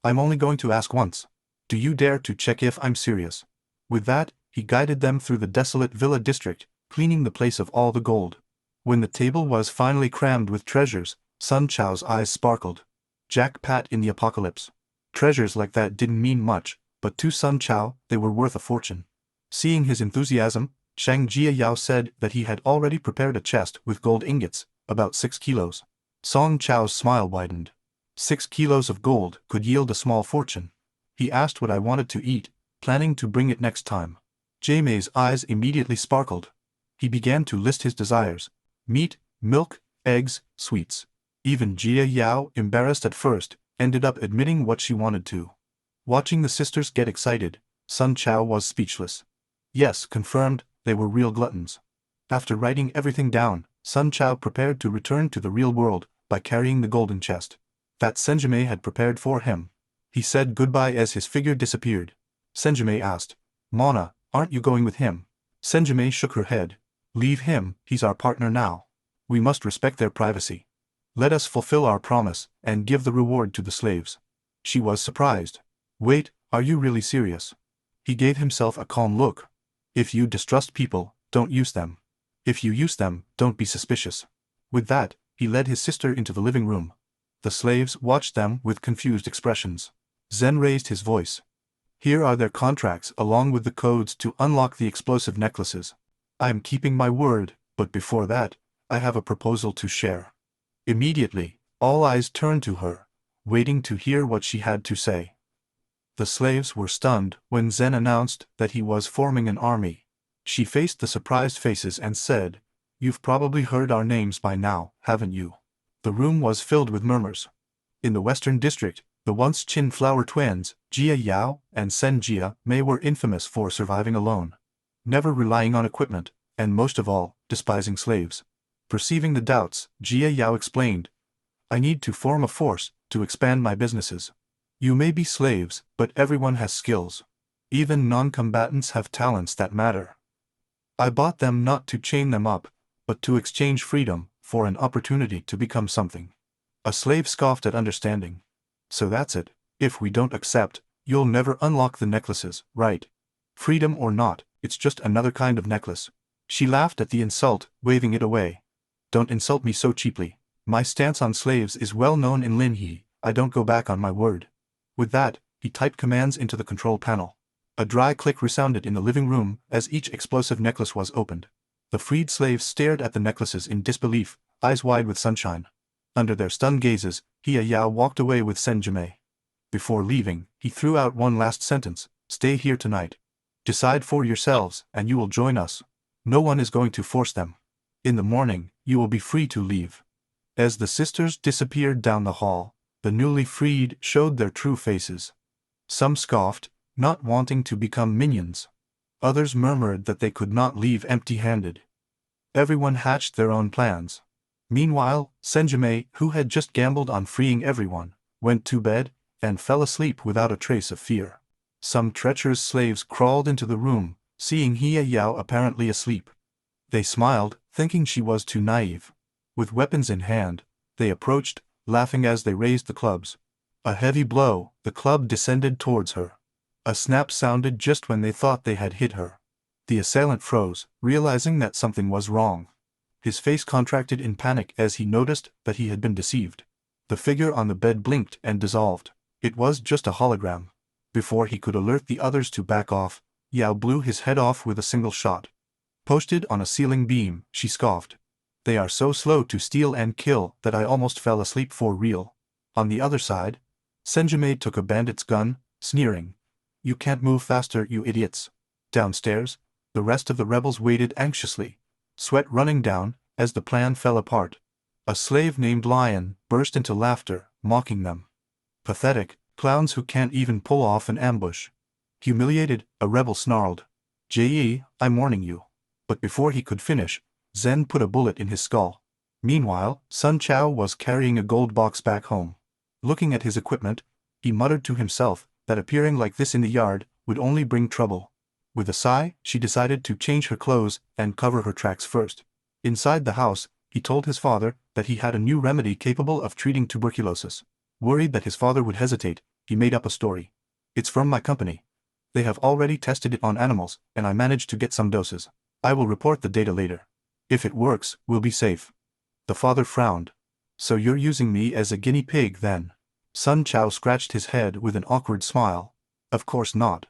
I'm only going to ask once. Do you dare to check if I'm serious? With that, he guided them through the desolate villa district, cleaning the place of all the gold. When the table was finally crammed with treasures, Sun Chao's eyes sparkled. Jackpot in the apocalypse. Treasures like that didn't mean much, but to Sun Chao, they were worth a fortune. Seeing his enthusiasm, Shang Jia Yao said that he had already prepared a chest with gold ingots, about 6 kilos. Song Chao's smile widened. 6 kilos of gold could yield a small fortune. He asked what I wanted to eat, planning to bring it next time. Jaimei's eyes immediately sparkled. He began to list his desires. Meat, milk, eggs, sweets. Even Jia Yao, embarrassed at first, ended up admitting what she wanted to. Watching the sisters get excited, Sun Chao was speechless. Yes, confirmed, they were real gluttons. After writing everything down, Sun Chao prepared to return to the real world by carrying the golden chest that Senjime had prepared for him. He said goodbye as his figure disappeared. Senjime asked, Mona, aren't you going with him? Senjime shook her head. Leave him, he's our partner now. We must respect their privacy. Let us fulfill our promise and give the reward to the slaves. She was surprised. Wait, are you really serious? He gave himself a calm look. If you distrust people, don't use them. If you use them, don't be suspicious. With that, he led his sister into the living room. The slaves watched them with confused expressions. Zen raised his voice. Here are their contracts along with the codes to unlock the explosive necklaces. I am keeping my word, but before that, I have a proposal to share. Immediately, all eyes turned to her, waiting to hear what she had to say. The slaves were stunned when Zen announced that he was forming an army. She faced the surprised faces and said, You've probably heard our names by now, haven't you? The room was filled with murmurs. In the Western District, the once Qin flower twins, Jia Yao and Sen Jia Mei were infamous for surviving alone, never relying on equipment, and most of all, despising slaves. Perceiving the doubts, Jia Yao explained, I need to form a force to expand my businesses. You may be slaves, but everyone has skills. Even non-combatants have talents that matter. I bought them not to chain them up, but to exchange freedom for an opportunity to become something. A slave scoffed at understanding. So that's it. If we don't accept, you'll never unlock the necklaces, right? Freedom or not, it's just another kind of necklace. She laughed at the insult, waving it away. Don't insult me so cheaply. My stance on slaves is well known in Linhe. I don't go back on my word. With that, he typed commands into the control panel. A dry click resounded in the living room as each explosive necklace was opened. The freed slaves stared at the necklaces in disbelief, eyes wide with sunshine. Under their stunned gazes, Hia Yao walked away with Senjime. Before leaving, he threw out one last sentence, Stay here tonight. Decide for yourselves, and you will join us. No one is going to force them. In the morning, you will be free to leave. As the sisters disappeared down the hall, the newly freed showed their true faces. Some scoffed, not wanting to become minions. Others murmured that they could not leave empty-handed. Everyone hatched their own plans. Meanwhile, Senjime, who had just gambled on freeing everyone, went to bed and fell asleep without a trace of fear. Some treacherous slaves crawled into the room, seeing Hia Yao apparently asleep. They smiled, thinking she was too naive. With weapons in hand, they approached, laughing as they raised the clubs. A heavy blow, the club descended towards her. A snap sounded just when they thought they had hit her. The assailant froze, realizing that something was wrong. His face contracted in panic as he noticed that he had been deceived. The figure on the bed blinked and dissolved. It was just a hologram. Before he could alert the others to back off, Yao blew his head off with a single shot. Posted on a ceiling beam, she scoffed. They are so slow to steal and kill that I almost fell asleep for real. On the other side, Senjime took a bandit's gun, sneering. You can't move faster, you idiots. Downstairs, the rest of the rebels waited anxiously, sweat running down, as the plan fell apart. A slave named Lion burst into laughter, mocking them. Pathetic, clowns who can't even pull off an ambush. Humiliated, a rebel snarled. Je, I'm warning you. But before he could finish, Zen put a bullet in his skull. Meanwhile, Sun Chao was carrying a gold box back home. Looking at his equipment, he muttered to himself that appearing like this in the yard would only bring trouble. With a sigh, she decided to change her clothes and cover her tracks first. Inside the house, he told his father that he had a new remedy capable of treating tuberculosis. Worried that his father would hesitate, he made up a story. It's from my company. They have already tested it on animals, and I managed to get some doses. I will report the data later. If it works, we'll be safe. The father frowned. So you're using me as a guinea pig then? Sun Chao scratched his head with an awkward smile. Of course not.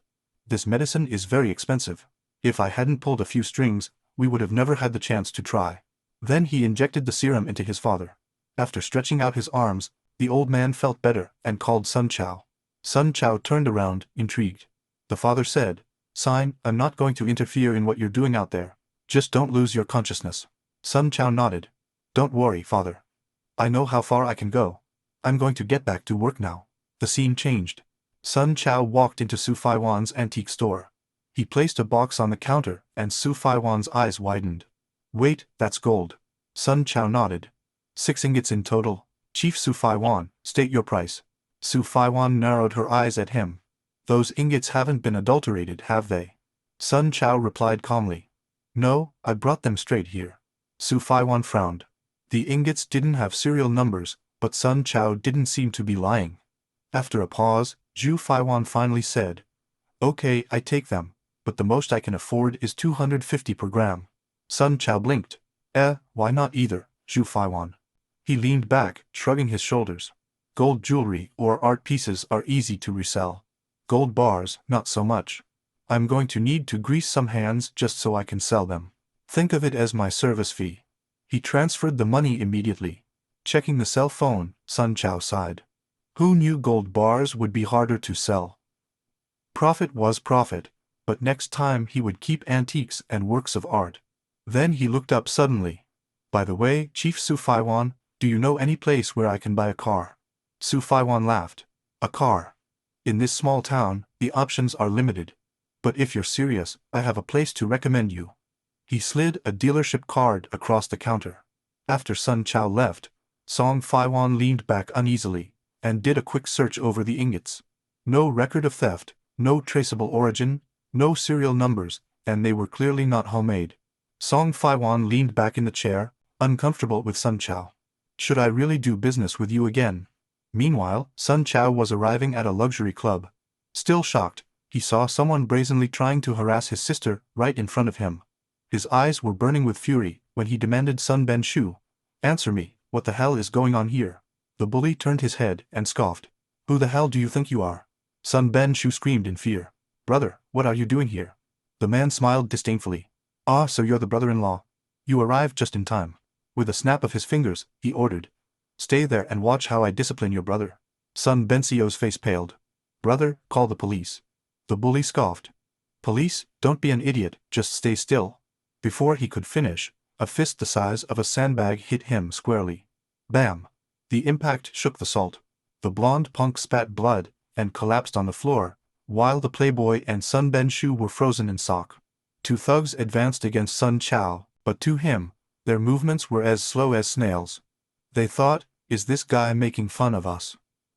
This medicine is very expensive. If I hadn't pulled a few strings, we would have never had the chance to try. Then he injected the serum into his father. After stretching out his arms, the old man felt better and called Sun Chao. Sun Chao turned around, intrigued. The father said, "Sign, I'm not going to interfere in what you're doing out there. Just don't lose your consciousness." Sun Chao nodded. "Don't worry, father. I know how far I can go. I'm going to get back to work now." The scene changed. Sun Chao walked into Su Faiwan's antique store. He placed a box on the counter, and Su Faiwan's eyes widened. "Wait, that's gold." Sun Chao nodded. 6 ingots in total. Chief Su Faiwan, state your price. Su Faiwan narrowed her eyes at him. "Those ingots haven't been adulterated, have they?" Sun Chao replied calmly. "No, I brought them straight here." Su Faiwan frowned. The ingots didn't have serial numbers, but Sun Chao didn't seem to be lying. After a pause, Zhu Faiwan finally said, "Okay, I take them, but the most I can afford is 250 per gram." Sun Chao blinked. Why not either, Zhu Faiwan?" He leaned back, shrugging his shoulders. "Gold jewelry or art pieces are easy to resell. Gold bars, not so much. I'm going to need to grease some hands just so I can sell them. Think of it as my service fee." He transferred the money immediately. Checking the cell phone, Sun Chao sighed. Who knew gold bars would be harder to sell? Profit was profit, but next time he would keep antiques and works of art. Then he looked up suddenly. "By the way, Chief Su Faiwan, do you know any place where I can buy a car?" Su Faiwan laughed. "A car? In this small town, the options are limited. But if you're serious, I have a place to recommend you." He slid a dealership card across the counter. After Sun Chao left, Song Faiwan leaned back uneasily, and did a quick search over the ingots. No record of theft, no traceable origin, no serial numbers, and they were clearly not homemade. Song Faiwan leaned back in the chair, uncomfortable with Sun Chao. "Should I really do business with you again?" Meanwhile, Sun Chao was arriving at a luxury club. Still shocked, he saw someone brazenly trying to harass his sister right in front of him. His eyes were burning with fury when he demanded Sun Ben Shu, "Answer me, what the hell is going on here?" The bully turned his head and scoffed. "Who the hell do you think you are?" Sun Ben Shu screamed in fear. "Brother, what are you doing here?" The man smiled disdainfully. "Ah, so you're the brother-in-law. You arrived just in time." With a snap of his fingers, he ordered, "Stay there and watch how I discipline your brother." Sun Bensio's face paled. "Brother, call the police." The bully scoffed. "Police, don't be an idiot, just stay still." Before he could finish, a fist the size of a sandbag hit him squarely. Bam! The impact shook the salt. The blonde punk spat blood and collapsed on the floor, while the playboy and Sun Ben Shu were frozen in shock. 2 thugs advanced against Sun Chao, but to him, their movements were as slow as snails. They thought, "Is this guy making fun of us?"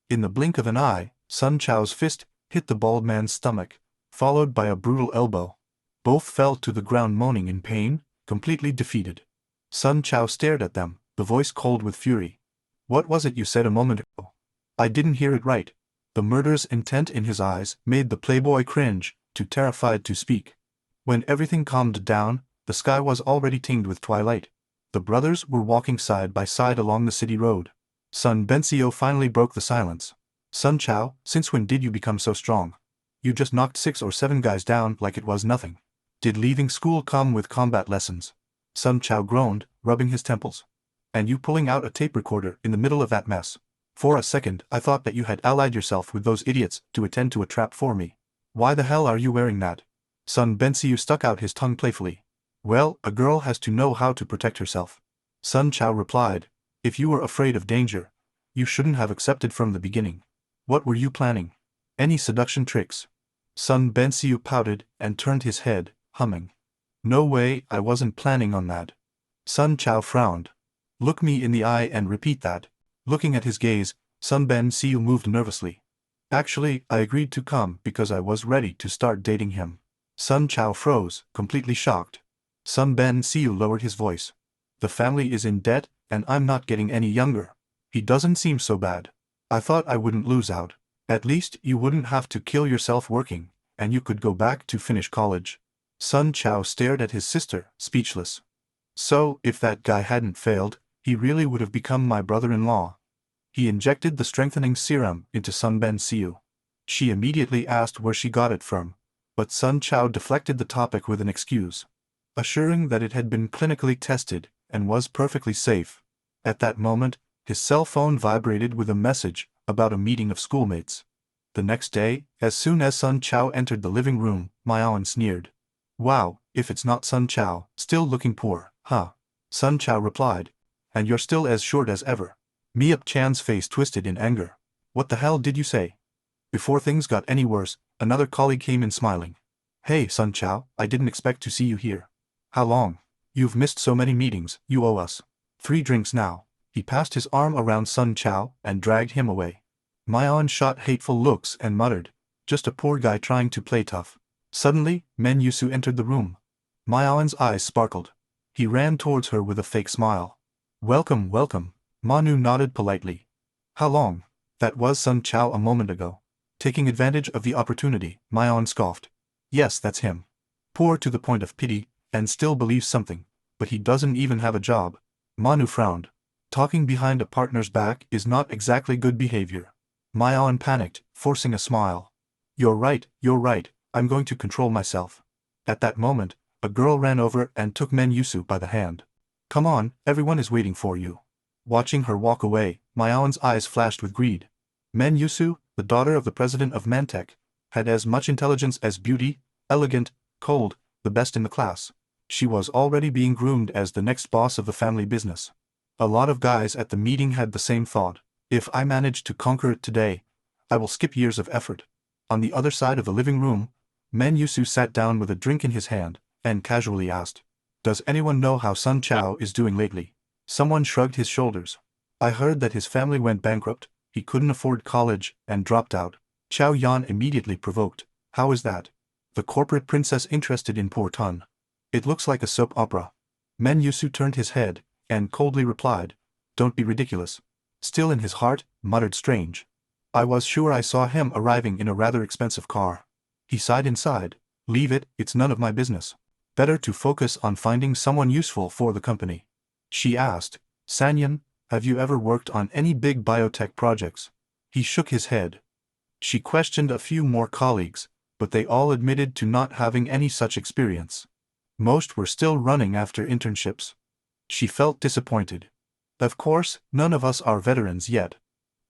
In the blink of an eye, Sun Chao's fist hit the bald man's stomach, followed by a brutal elbow. Both fell to the ground moaning in pain, completely defeated. Sun Chao stared at them, the voice cold with fury. What was it you said a moment ago? I didn't hear it right. The murderous intent in his eyes made the playboy cringe, too terrified to speak. When everything calmed down, the sky was already tinged with twilight. The brothers were walking side by side along the city road. Sun Bensio finally broke the silence. Sun Chao, since when did you become so strong? You just knocked 6 or 7 guys down like it was nothing. Did leaving school come with combat lessons? Sun Chao groaned, rubbing his temples. And you pulling out a tape recorder in the middle of that mess. For a second I thought that you had allied yourself with those idiots to attend to a trap for me. Why the hell are you wearing that? Sun Bensiu stuck out his tongue playfully. Well, a girl has to know how to protect herself. Sun Chao replied. If you were afraid of danger, you shouldn't have accepted from the beginning. What were you planning? Any seduction tricks? Sun Bensiu pouted and turned his head, humming. No way, I wasn't planning on that. Sun Chao frowned. Look me in the eye and repeat that. Looking at his gaze, Sun Bensiu moved nervously. Actually, I agreed to come because I was ready to start dating him. Sun Chao froze, completely shocked. Sun Bensiu lowered his voice. The family is in debt, and I'm not getting any younger. He doesn't seem so bad. I thought I wouldn't lose out. At least you wouldn't have to kill yourself working, and you could go back to finish college. Sun Chao stared at his sister, speechless. So, if that guy hadn't failed, he really would have become my brother-in-law. He injected the strengthening serum into Sun Bensiu. She immediately asked where she got it from, but Sun Chao deflected the topic with an excuse, assuring that it had been clinically tested and was perfectly safe. At that moment, his cell phone vibrated with a message about a meeting of schoolmates. The next day, as soon as Sun Chao entered the living room, Myaon sneered. Wow, if it's not Sun Chao, still looking poor, huh? Sun Chao replied. And you're still as short as ever. Miap Chan's face twisted in anger. What the hell did you say? Before things got any worse, another colleague came in smiling. Hey Sun Chao, I didn't expect to see you here. How long? You've missed so many meetings, you owe us 3 drinks now. He passed his arm around Sun Chao and dragged him away. Myaon shot hateful looks and muttered, just a poor guy trying to play tough. Suddenly, Men Yusu entered the room. Myaon's eyes sparkled. He ran towards her with a fake smile. Welcome, welcome. Manu nodded politely. How long? That was Sun Chao a moment ago. Taking advantage of the opportunity, Myaon scoffed. Yes, that's him. Poor to the point of pity, and still believes something, but he doesn't even have a job. Manu frowned. Talking behind a partner's back is not exactly good behavior. Myaon panicked, forcing a smile. You're right, I'm going to control myself. At that moment, a girl ran over and took Men Yusu by the hand. Come on, everyone is waiting for you. Watching her walk away, Myaon's eyes flashed with greed. Men Yusu, the daughter of the president of Mantech, had as much intelligence as beauty, elegant, cold, the best in the class. She was already being groomed as the next boss of the family business. A lot of guys at the meeting had the same thought. If I manage to conquer it today, I will skip years of effort. On the other side of the living room, Men Yusu sat down with a drink in his hand, and casually asked, Does anyone know how Sun Chao is doing lately? Someone shrugged his shoulders. I heard that his family went bankrupt, he couldn't afford college, and dropped out. Chao Yan immediately provoked. How is that? The corporate princess interested in poor Tun. It looks like a soap opera. Men Yusu turned his head, and coldly replied, Don't be ridiculous. Still in his heart, muttered Strange. I was sure I saw him arriving in a rather expensive car. He sighed inside. Leave it, it's none of my business. Better to focus on finding someone useful for the company. She asked, Sanyan, have you ever worked on any big biotech projects? He shook his head. She questioned a few more colleagues, but they all admitted to not having any such experience. Most were still running after internships. She felt disappointed. Of course, none of us are veterans yet.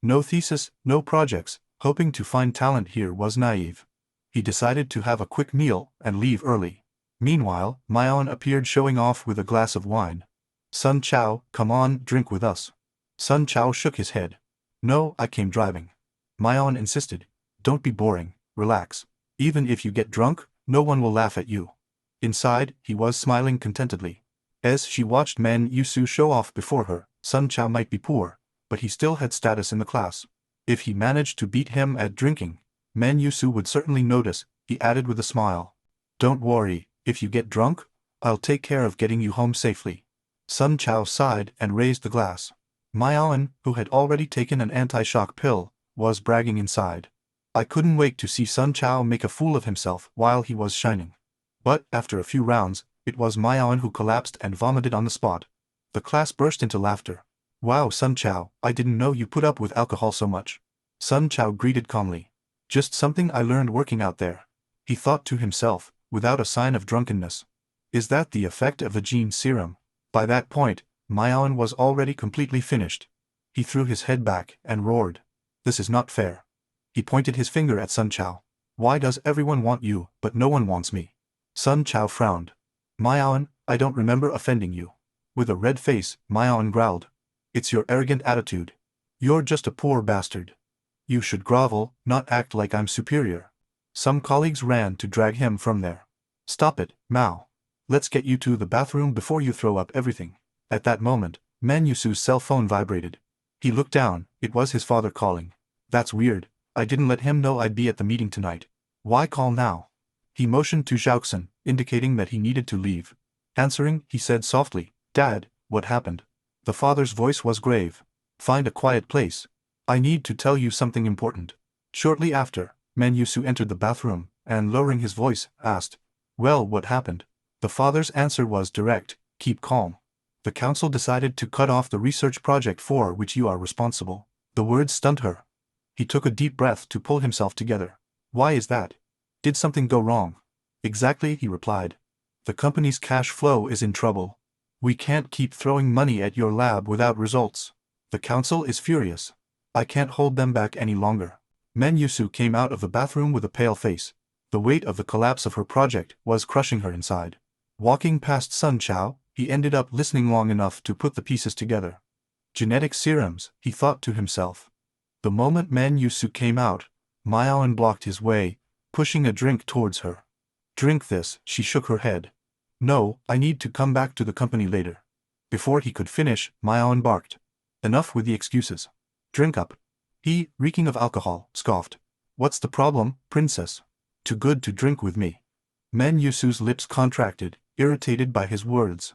No thesis, no projects, hoping to find talent here was naive. He decided to have a quick meal and leave early. Meanwhile, Myaon appeared showing off with a glass of wine. Sun Chao, come on, drink with us. Sun Chao shook his head. No, I came driving. Myaon insisted. Don't be boring, relax. Even if you get drunk, no one will laugh at you. Inside, he was smiling contentedly. As she watched Men Yusu show off before her, Sun Chao might be poor, but he still had status in the class. If he managed to beat him at drinking, Men Yusu would certainly notice, he added with a smile. Don't worry, if you get drunk, I'll take care of getting you home safely. Sun Chao sighed and raised the glass. Miaoan, who had already taken an anti-shock pill, was bragging inside. I couldn't wait to see Sun Chao make a fool of himself while he was shining. But, after a few rounds, it was Miaoan who collapsed and vomited on the spot. The class burst into laughter. Wow, Sun Chao, I didn't know you put up with alcohol so much. Sun Chao greeted calmly. Just something I learned working out there. He thought to himself, without a sign of drunkenness. Is that the effect of the gene serum? By that point, Miaoan was already completely finished. He threw his head back and roared. This is not fair. He pointed his finger at Sun Chao. Why does everyone want you, but no one wants me? Sun Chao frowned. Miaoan, I don't remember offending you. With a red face, Miaoan growled. It's your arrogant attitude. You're just a poor bastard. You should grovel, not act like I'm superior. Some colleagues ran to drag him from there. Stop it, Mao. Let's get you to the bathroom before you throw up everything. At that moment, Manhua's cell phone vibrated. He looked down, it was his father calling. That's weird, I didn't let him know I'd be at the meeting tonight. Why call now? He motioned to Zhaoxin, indicating that he needed to leave. Answering, he said softly, Dad, what happened? The father's voice was grave. Find a quiet place. I need to tell you something important. Shortly after, Manhwa entered the bathroom, and lowering his voice, asked, Well, what happened? The father's answer was direct, keep calm. The council decided to cut off the research project for which you are responsible. The words stunned her. He took a deep breath to pull himself together. Why is that? Did something go wrong? Exactly, he replied. The company's cash flow is in trouble. We can't keep throwing money at your lab without results. The council is furious. I can't hold them back any longer. Manhwa came out of the bathroom with a pale face. The weight of the collapse of her project was crushing her inside. Walking past Sun Chao, he ended up listening long enough to put the pieces together. Genetic serums, he thought to himself. The moment Manhwa came out, Miaoan blocked his way, pushing a drink towards her. Drink this, she shook her head. No, I need to come back to the company later. Before he could finish, Miaoan barked. Enough with the excuses. Drink up. He, reeking of alcohol, scoffed. What's the problem, princess? Too good to drink with me. Manhwa's lips contracted, irritated by his words.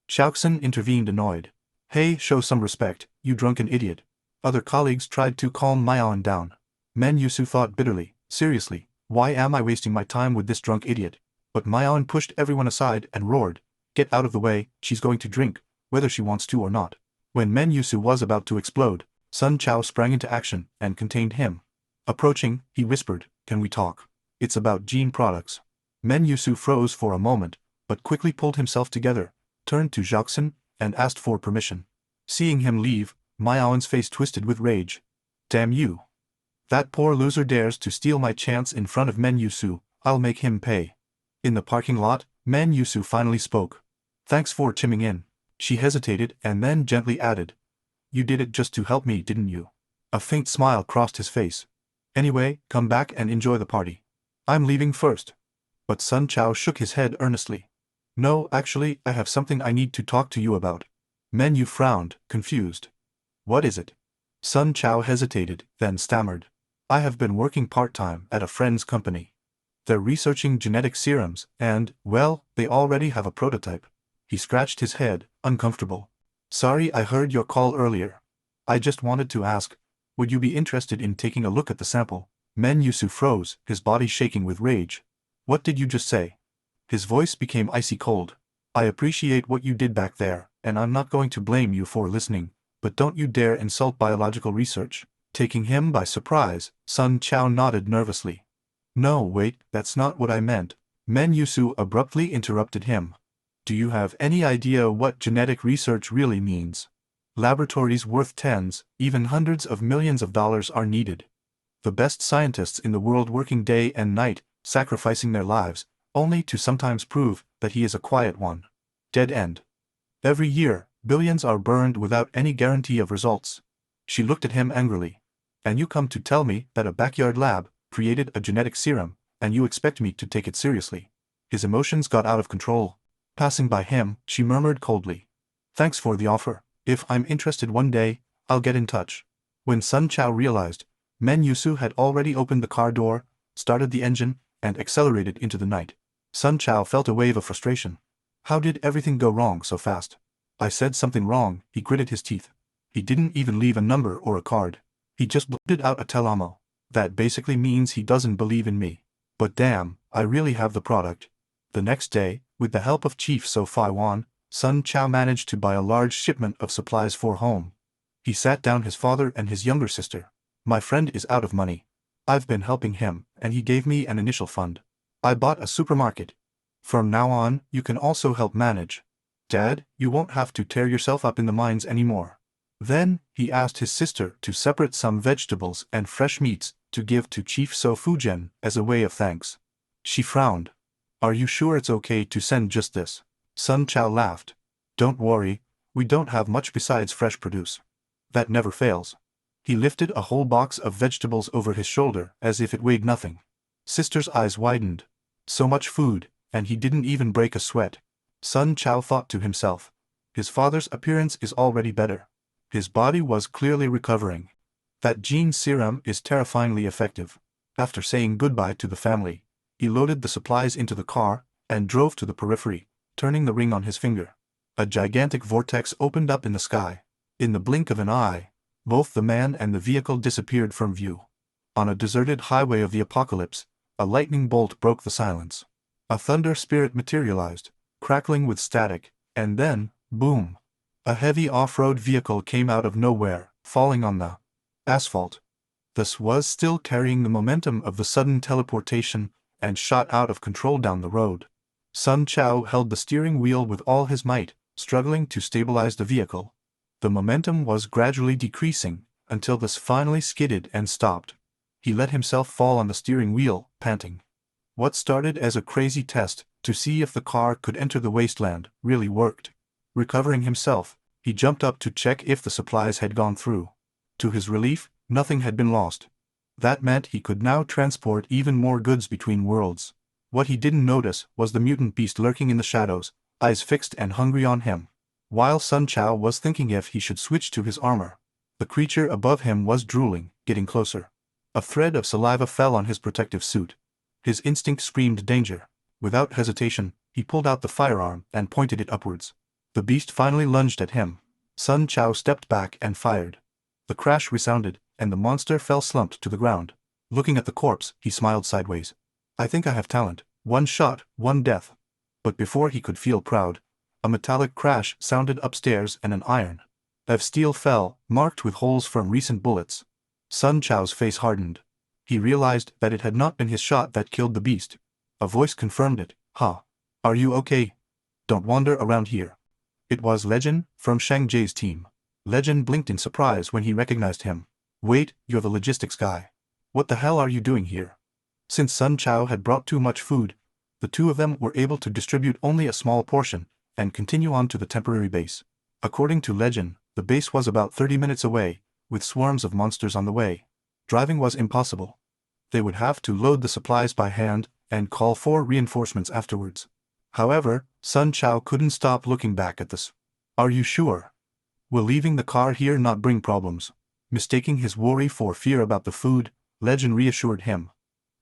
Zhaoxin intervened annoyed. Hey, show some respect, you drunken idiot. Other colleagues tried to calm Miaoan down. Manhwa thought bitterly, seriously, why am I wasting my time with this drunk idiot? But Miaoan pushed everyone aside and roared, Get out of the way, she's going to drink, whether she wants to or not. When Manhwa was about to explode, Sun Chao sprang into action and contained him. Approaching, he whispered, Can we talk? It's about gene products. Manhwa froze for a moment, but quickly pulled himself together, turned to Zhaoxin, and asked for permission. Seeing him leave, Miaoan's face twisted with rage. Damn you. That poor loser dares to steal my chance in front of Manhwa, I'll make him pay. In the parking lot, Manhwa finally spoke. Thanks for chiming in. She hesitated and then gently added. You did it just to help me, didn't you? A faint smile crossed his face. Anyway, come back and enjoy the party. I'm leaving first. But Sun Chao shook his head earnestly. No, actually, I have something I need to talk to you about. Manhwa frowned, confused. What is it? Sun Chao hesitated, then stammered. I have been working part-time at a friend's company. They're researching genetic serums, and, well, they already have a prototype. He scratched his head, uncomfortable. Sorry, I heard your call earlier. I just wanted to ask, would you be interested in taking a look at the sample? Manhwa froze, his body shaking with rage. What did you just say? His voice became icy cold. I appreciate what you did back there, and I'm not going to blame you for listening, but don't you dare insult biological research. Taking him by surprise, Sun Chao nodded nervously. No, wait, that's not what I meant. Manhwa abruptly interrupted him. Do you have any idea what genetic research really means? Laboratories worth tens, even hundreds of millions of dollars are needed. The best scientists in the world working day and night, sacrificing their lives, only to sometimes prove that he is a quiet one. Dead end. Every year, billions are burned without any guarantee of results. She looked at him angrily. And you come to tell me that a backyard lab created a genetic serum, and you expect me to take it seriously. His emotions got out of control. Passing by him, she murmured coldly. Thanks for the offer. If I'm interested one day, I'll get in touch. When Sun Chao realized, Manhwa had already opened the car door, started the engine, and accelerated into the night. Sun Chao felt a wave of frustration. How did everything go wrong so fast? I said something wrong, he gritted his teeth. He didn't even leave a number or a card. He just blurted out a telamo. That basically means he doesn't believe in me. But damn, I really have the product. The next day, with the help of Chief So Fi Wan, Sun Chao managed to buy a large shipment of supplies for home. He sat down his father and his younger sister. My friend is out of money. I've been helping him, and he gave me an initial fund. I bought a supermarket. From now on, you can also help manage. Dad, you won't have to tear yourself up in the mines anymore. Then, he asked his sister to separate some vegetables and fresh meats to give to Chief So Fujian as a way of thanks. She frowned. Are you sure it's okay to send just this? Sun Chao laughed. Don't worry, we don't have much besides fresh produce. That never fails. He lifted a whole box of vegetables over his shoulder as if it weighed nothing. Sister's eyes widened. So much food, and he didn't even break a sweat. Sun Chao thought to himself. His father's appearance is already better. His body was clearly recovering. That gene serum is terrifyingly effective. After saying goodbye to the family, he loaded the supplies into the car and drove to the periphery, turning the ring on his finger. A gigantic vortex opened up in the sky. In the blink of an eye, both the man and the vehicle disappeared from view. On a deserted highway of the apocalypse, a lightning bolt broke the silence. A thunder spirit materialized, crackling with static, and then, boom! A heavy off-road vehicle came out of nowhere, falling on the asphalt. This was still carrying the momentum of the sudden teleportation, and shot out of control down the road. Sun Chao held the steering wheel with all his might, struggling to stabilize the vehicle. The momentum was gradually decreasing, until this finally skidded and stopped. He let himself fall on the steering wheel, panting. What started as a crazy test, to see if the car could enter the wasteland, really worked. Recovering himself, he jumped up to check if the supplies had gone through. To his relief, nothing had been lost. That meant he could now transport even more goods between worlds. What he didn't notice was the mutant beast lurking in the shadows, eyes fixed and hungry on him. While Sun Chao was thinking if he should switch to his armor, the creature above him was drooling, getting closer. A thread of saliva fell on his protective suit. His instinct screamed danger. Without hesitation, he pulled out the firearm and pointed it upwards. The beast finally lunged at him. Sun Chao stepped back and fired. The crash resounded, and the monster fell slumped to the ground. Looking at the corpse, he smiled sideways. I think I have talent. One shot, one death. But before he could feel proud, a metallic crash sounded upstairs and an iron of steel fell, marked with holes from recent bullets. Sun Chao's face hardened. He realized that it had not been his shot that killed the beast. A voice confirmed it. Ha! Are you okay? Don't wander around here. It was Legend, from Shang Jie's team. Legend blinked in surprise when he recognized him. Wait, you're the logistics guy. What the hell are you doing here? Since Sun Chao had brought too much food, the two of them were able to distribute only a small portion, and continue on to the temporary base. According to Legend, the base was about 30 minutes away, with swarms of monsters on the way. Driving was impossible. They would have to load the supplies by hand, and call for reinforcements afterwards. However, Sun Chao couldn't stop looking back at this. Are you sure? Will leaving the car here not bring problems? Mistaking his worry for fear about the food, Legend reassured him.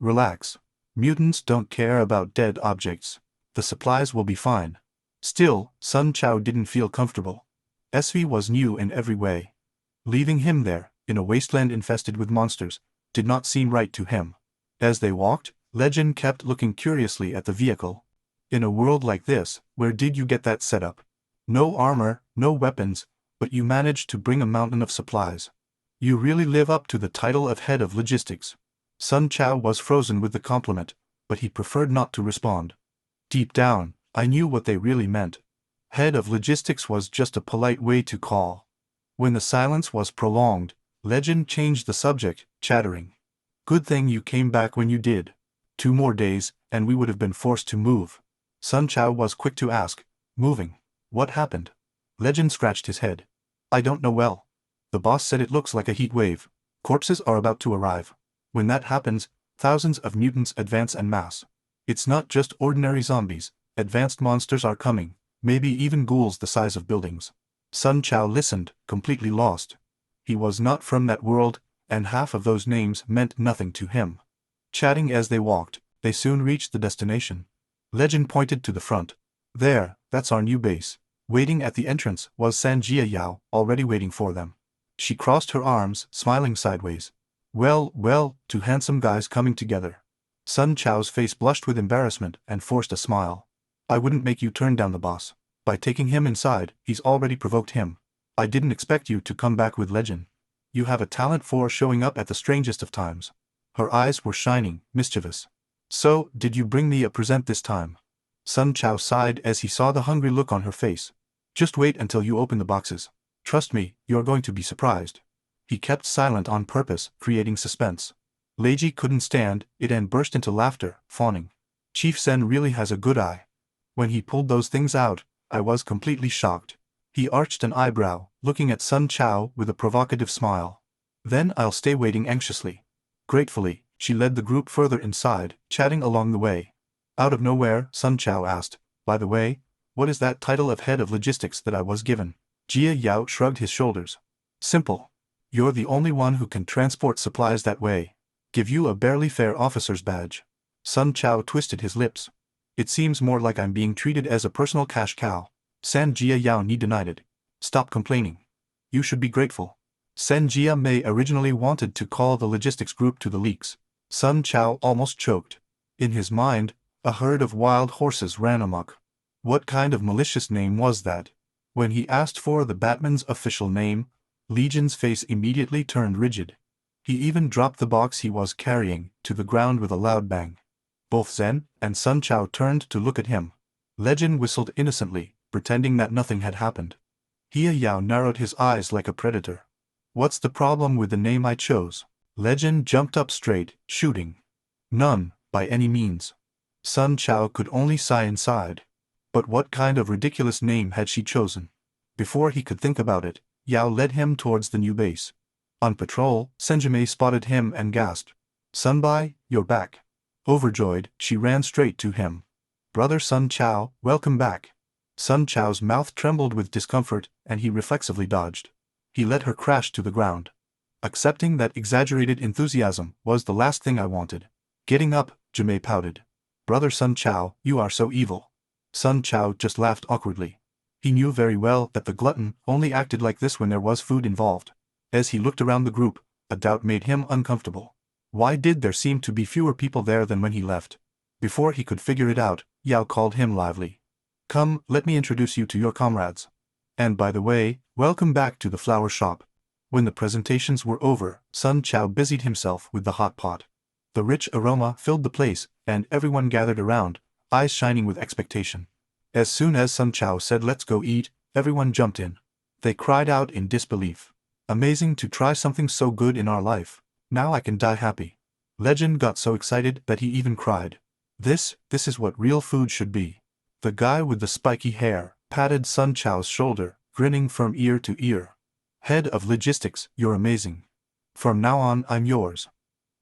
Relax. Mutants don't care about dead objects. The supplies will be fine. Still, Sun Chao didn't feel comfortable. SV was new in every way. Leaving him there, in a wasteland infested with monsters, did not seem right to him. As they walked, Legend kept looking curiously at the vehicle. In a world like this, where did you get that setup? No armor, no weapons, but you managed to bring a mountain of supplies. You really live up to the title of head of logistics. Sun Chao was frozen with the compliment, but he preferred not to respond. Deep down, I knew what they really meant. Head of logistics was just a polite way to call. When the silence was prolonged, Legend changed the subject, chattering. Good thing you came back when you did. 2 more days, and we would have been forced to move. Sun Chao was quick to ask, moving. What happened? Legend scratched his head. I don't know well. The boss said it looks like a heat wave. Corpses are about to arrive. When that happens, thousands of mutants advance en masse. It's not just ordinary zombies, advanced monsters are coming, maybe even ghouls the size of buildings. Sun Chao listened, completely lost. He was not from that world, and half of those names meant nothing to him. Chatting as they walked, they soon reached the destination. Legend pointed to the front. There, That's our new base. Waiting at the entrance was Sanjia Yao, already waiting for them. She crossed her arms, smiling sideways. Well, well, two handsome guys coming together. Sun Chao's face blushed with embarrassment and forced a smile. I wouldn't make you turn down the boss. By taking him inside, he's already provoked him. I didn't expect you to come back with legend. You have a talent for showing up at the strangest of times. Her eyes were shining, mischievous. So, did you bring me a present this time? Sun Chao sighed as he saw the hungry look on her face. Just wait until you open the boxes. Trust me, you're going to be surprised. He kept silent on purpose, creating suspense. Leiji couldn't stand it and burst into laughter, fawning. Chief Sen really has a good eye. When he pulled those things out, I was completely shocked. He arched an eyebrow, looking at Sun Chao with a provocative smile. Then I'll stay waiting anxiously. Gratefully, she led the group further inside, chatting along the way. Out of nowhere, Sun Chao asked, by the way, what is that title of head of logistics that I was given? Jia Yao shrugged his shoulders. Simple. You're the only one who can transport supplies that way. Give you a barely fair officer's badge. Sun Chao twisted his lips. It seems more like I'm being treated as a personal cash cow. San Jia Yao Ni denied it. Stop complaining. You should be grateful. Sen Jia Mei originally wanted to call the logistics group to the leaks. Sun Chao almost choked. In his mind, a herd of wild horses ran amok. What kind of malicious name was that? When he asked for the Batman's official name, Legion's face immediately turned rigid. He even dropped the box he was carrying to the ground with a loud bang. Both Zen and Sun Chao turned to look at him. Legend whistled innocently, pretending that nothing had happened. Hia Yao narrowed his eyes like a predator. What's the problem with the name I chose? Legend jumped up straight, shooting. None, by any means. Sun Chao could only sigh inside. But what kind of ridiculous name had she chosen? Before he could think about it, Yao led him towards the new base. On patrol, Senjime spotted him and gasped. Sunbai, you're back. Overjoyed, she ran straight to him. Brother Sun Chao, welcome back. Sun Chao's mouth trembled with discomfort, and he reflexively dodged. He let her crash to the ground. Accepting that exaggerated enthusiasm was the last thing I wanted. Getting up, Jimei pouted. Brother Sun Chao, you are so evil. Sun Chao just laughed awkwardly. He knew very well that the glutton only acted like this when there was food involved. As he looked around the group, a doubt made him uncomfortable. Why did there seem to be fewer people there than when he left? Before he could figure it out, Yao called him lively. Come, let me introduce you to your comrades. And by the way, welcome back to the flower shop. When the presentations were over, Sun Chao busied himself with the hot pot. The rich aroma filled the place, and everyone gathered around, eyes shining with expectation. As soon as Sun Chao said let's go eat, everyone jumped in. They cried out in disbelief. Amazing to try something so good in our life. Now I can die happy. Legend got so excited that he even cried. This is what real food should be. The guy with the spiky hair patted Sun Chao's shoulder, grinning from ear to ear. Head of logistics, you're amazing. From now on I'm yours.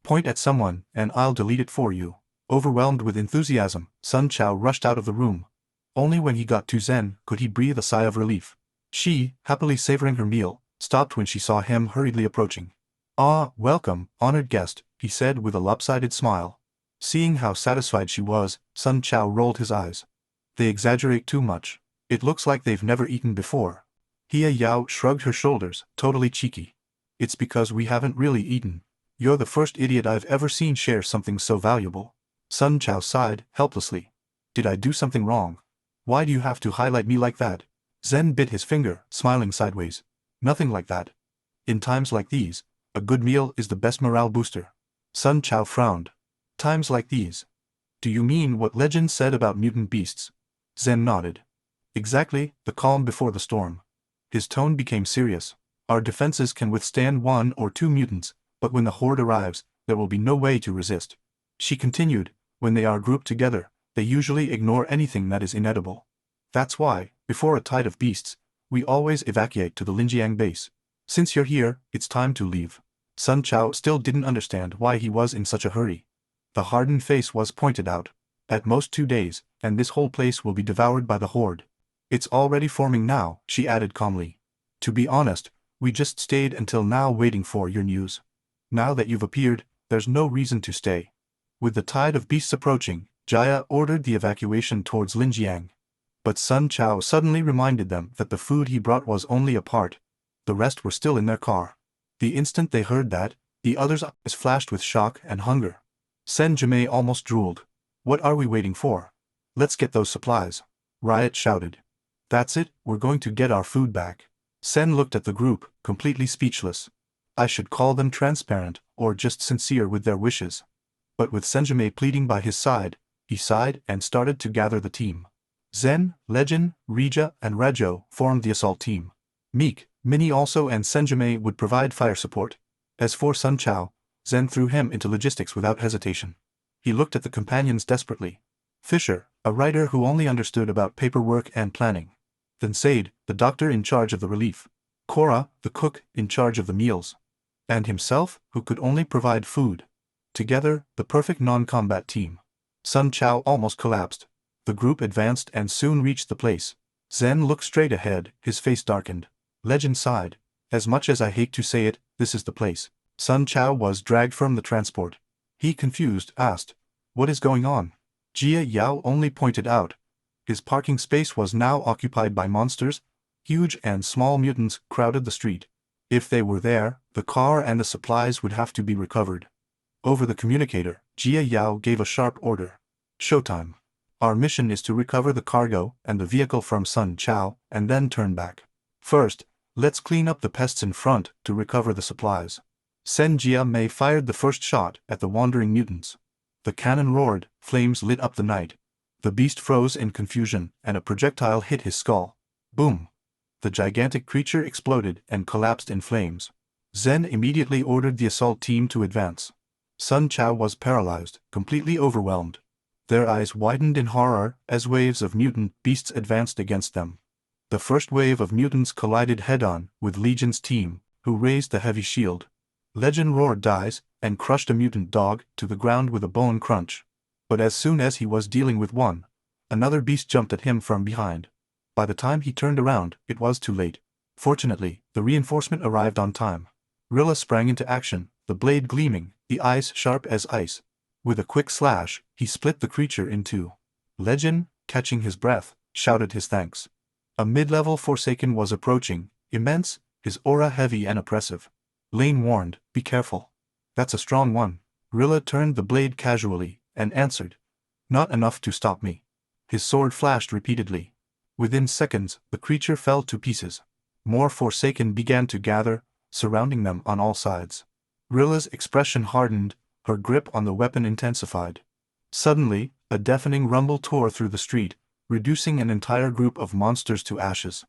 Point at someone, and I'll delete it for you. Overwhelmed with enthusiasm, Sun Chao rushed out of the room. Only when he got to Zen could he breathe a sigh of relief. She, happily savoring her meal, stopped when she saw him hurriedly approaching. Ah, welcome, honored guest, he said with a lopsided smile. Seeing how satisfied she was, Sun Chao rolled his eyes. They exaggerate too much. It looks like they've never eaten before. Hia Yao shrugged her shoulders, totally cheeky. It's because we haven't really eaten. You're the first idiot I've ever seen share something so valuable. Sun Chao sighed, helplessly. Did I do something wrong? Why do you have to highlight me like that? Zen bit his finger, smiling sideways. Nothing like that. In times like these, a good meal is the best morale booster. Sun Chao frowned. Times like these. Do you mean what legend said about mutant beasts? Zen nodded. Exactly, the calm before the storm. His tone became serious. Our defenses can withstand 1 or 2 mutants, but when the horde arrives, there will be no way to resist. She continued, when they are grouped together, they usually ignore anything that is inedible. That's why, before a tide of beasts, we always evacuate to the Linjiang base. Since you're here, it's time to leave. Sun Chao still didn't understand why he was in such a hurry. The hardened face was pointed out. At most 2 days, and this whole place will be devoured by the horde. It's already forming now, she added calmly. To be honest, we just stayed until now waiting for your news. Now that you've appeared, there's no reason to stay. With the tide of beasts approaching, Jaya ordered the evacuation towards Linjiang. But Sun Chao suddenly reminded them that the food he brought was only a part. The rest were still in their car. The instant they heard that, the others' eyes flashed with shock and hunger. Sen Jimei almost drooled. What are we waiting for? Let's get those supplies. Riot shouted. That's it, we're going to get our food back. Sen looked at the group, completely speechless. I should call them transparent, or just sincere with their wishes. But with Senjime pleading by his side, he sighed and started to gather the team. Zen, Legend, Rija, and Rajo formed the assault team. Meek, Minnie also and Senjime would provide fire support. As for Sun Chao, Zen threw him into logistics without hesitation. He looked at the companions desperately. Fisher, a writer who only understood about paperwork and planning. Then Sade, the doctor in charge of the relief. Cora, the cook in charge of the meals. And himself, who could only provide food. Together, the perfect non-combat team. Sun Chao almost collapsed. The group advanced and soon reached the place. Zen looked straight ahead, his face darkened. Legend sighed. As much as I hate to say it, this is the place. Sun Chao was dragged from the transport. He, confused, asked, "What is going on?" Jia Yao only pointed out. His parking space was now occupied by monsters. Huge and small mutants crowded the street. If they were there, the car and the supplies would have to be recovered. Over the communicator, Jia Yao gave a sharp order. Showtime. Our mission is to recover the cargo and the vehicle from Sun Chao, and then turn back. First, let's clean up the pests in front to recover the supplies. Sen Jia Mei fired the first shot at the wandering mutants. The cannon roared, flames lit up the night. The beast froze in confusion, and a projectile hit his skull. Boom! The gigantic creature exploded and collapsed in flames. Zen immediately ordered the assault team to advance. Sun Chao was paralyzed, completely overwhelmed. Their eyes widened in horror as waves of mutant beasts advanced against them. The first wave of mutants collided head-on with Legion's team, who raised the heavy shield. Legend roared dies and crushed a mutant dog to the ground with a bone crunch. But as soon as he was dealing with one, another beast jumped at him from behind. By the time he turned around, it was too late. Fortunately, the reinforcement arrived on time. Rilla sprang into action, the blade gleaming, the eyes sharp as ice. With a quick slash, he split the creature in two. Legend, catching his breath, shouted his thanks. A mid-level Forsaken was approaching, immense, his aura heavy and oppressive. Lane warned, "Be careful. That's a strong one." Rilla turned the blade casually, and answered, "Not enough to stop me." His sword flashed repeatedly. Within seconds, the creature fell to pieces. More Forsaken began to gather, surrounding them on all sides. Rilla's expression hardened, her grip on the weapon intensified. Suddenly, a deafening rumble tore through the street, reducing an entire group of monsters to ashes.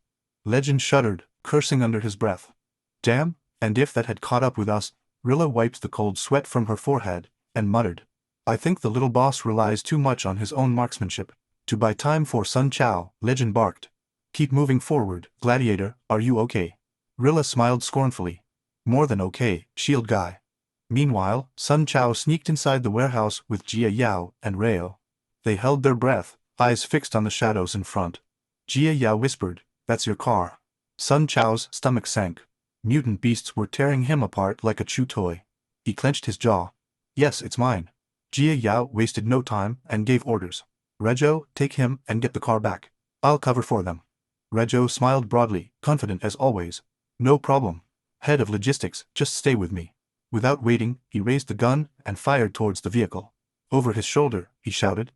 Legend shuddered, cursing under his breath. "Damn, and if that had caught up with us," Rilla wiped the cold sweat from her forehead, and muttered, "I think the little boss relies too much on his own marksmanship." To buy time for Sun Chao, Legend barked. "Keep moving forward, Gladiator, are you okay?" Rilla smiled scornfully. "More than okay, shield guy." Meanwhile, Sun Chao sneaked inside the warehouse with Jia Yao and Reo. They held their breath, eyes fixed on the shadows in front. Jia Yao whispered, "That's your car." Sun Chao's stomach sank. Mutant beasts were tearing him apart like a chew toy. He clenched his jaw. "Yes, it's mine." Jia Yao wasted no time and gave orders. "Rejo, take him and get the car back. I'll cover for them." Rejo smiled broadly, confident as always. "No problem. Head of logistics, just stay with me." Without waiting, he raised the gun and fired towards the vehicle. Over his shoulder, he shouted,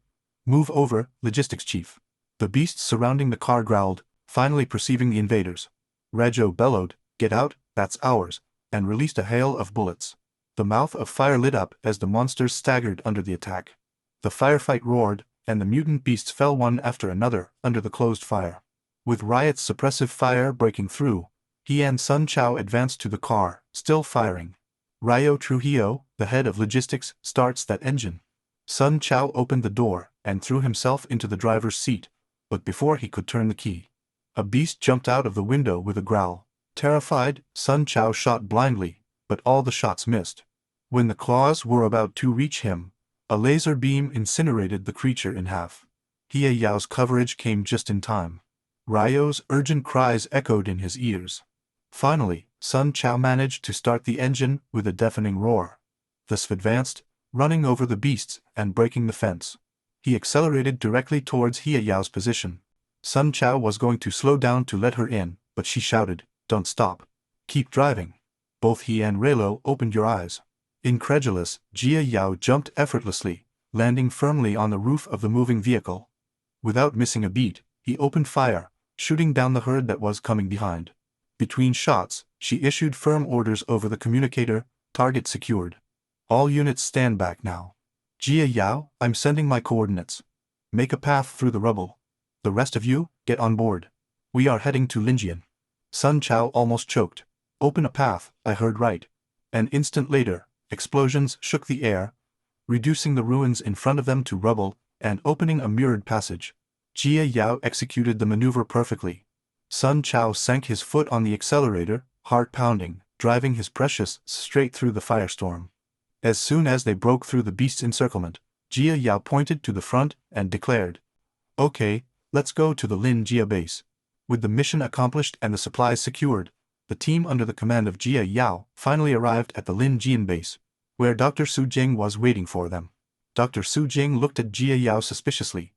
"Move over, logistics chief." The beasts surrounding the car growled, finally perceiving the invaders. Rejo bellowed, "Get out, that's ours," and released a hail of bullets. The mouth of fire lit up as the monsters staggered under the attack. The firefight roared, and the mutant beasts fell one after another under the closed fire. With Riot's suppressive fire breaking through, he and Sun Chao advanced to the car, still firing. "Ryo Trujillo, the head of logistics, starts that engine." Sun Chao opened the door and threw himself into the driver's seat, but before he could turn the key, a beast jumped out of the window with a growl. Terrified, Sun Chao shot blindly, but all the shots missed. When the claws were about to reach him, a laser beam incinerated the creature in half. Hie Yao's coverage came just in time. Ryo's urgent cries echoed in his ears. Finally, Sun Chao managed to start the engine with a deafening roar. The SW advanced, running over the beasts and breaking the fence. He accelerated directly towards Hie Yao's position. Sun Chao was going to slow down to let her in, but she shouted, "Don't stop. Keep driving." Both he and Relo opened your eyes. Incredulous, Jia Yao jumped effortlessly, landing firmly on the roof of the moving vehicle. Without missing a beat, he opened fire, shooting down the herd that was coming behind. Between shots, she issued firm orders over the communicator, "Target secured. All units stand back now. Jia Yao, I'm sending my coordinates. Make a path through the rubble. The rest of you, get on board. We are heading to Linjian." Sun Chao almost choked. "Open a path," I heard right. An instant later, explosions shook the air, reducing the ruins in front of them to rubble, and opening a mirrored passage. Jia Yao executed the maneuver perfectly. Sun Chao sank his foot on the accelerator, heart pounding, driving his precious straight through the firestorm. As soon as they broke through the beast's encirclement, Jia Yao pointed to the front and declared, "Okay, let's go to the Lin Jia base." With the mission accomplished and the supplies secured, the team under the command of Jia Yao finally arrived at the Lin Jian base, where Dr. Su Jing was waiting for them. Dr. Su Jing looked at Jia Yao suspiciously.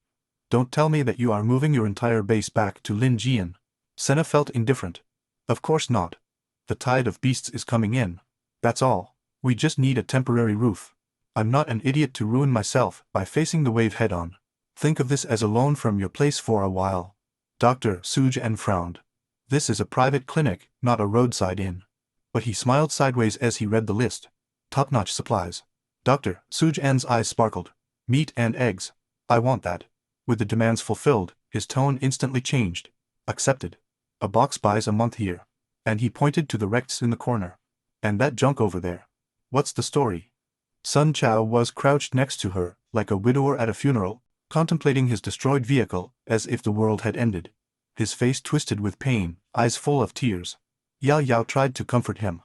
"Don't tell me that you are moving your entire base back to Lin Jian." Senna felt indifferent. "Of course not. The tide of beasts is coming in. That's all. We just need a temporary roof. I'm not an idiot to ruin myself by facing the wave head-on. Think of this as a loan from your place for a while." Dr. Su Jing frowned. "This is a private clinic, not a roadside inn." But he smiled sideways as he read the list. "Top-notch supplies." Dr. Su Jing's eyes sparkled. "Meat and eggs. I want that." With the demands fulfilled, his tone instantly changed. "Accepted. A box buys a month here." And he pointed to the wrecks in the corner. "And that junk over there. What's the story?" Sun Chao was crouched next to her, like a widower at a funeral, contemplating his destroyed vehicle, as if the world had ended. His face twisted with pain, eyes full of tears. Yao Yao tried to comfort him.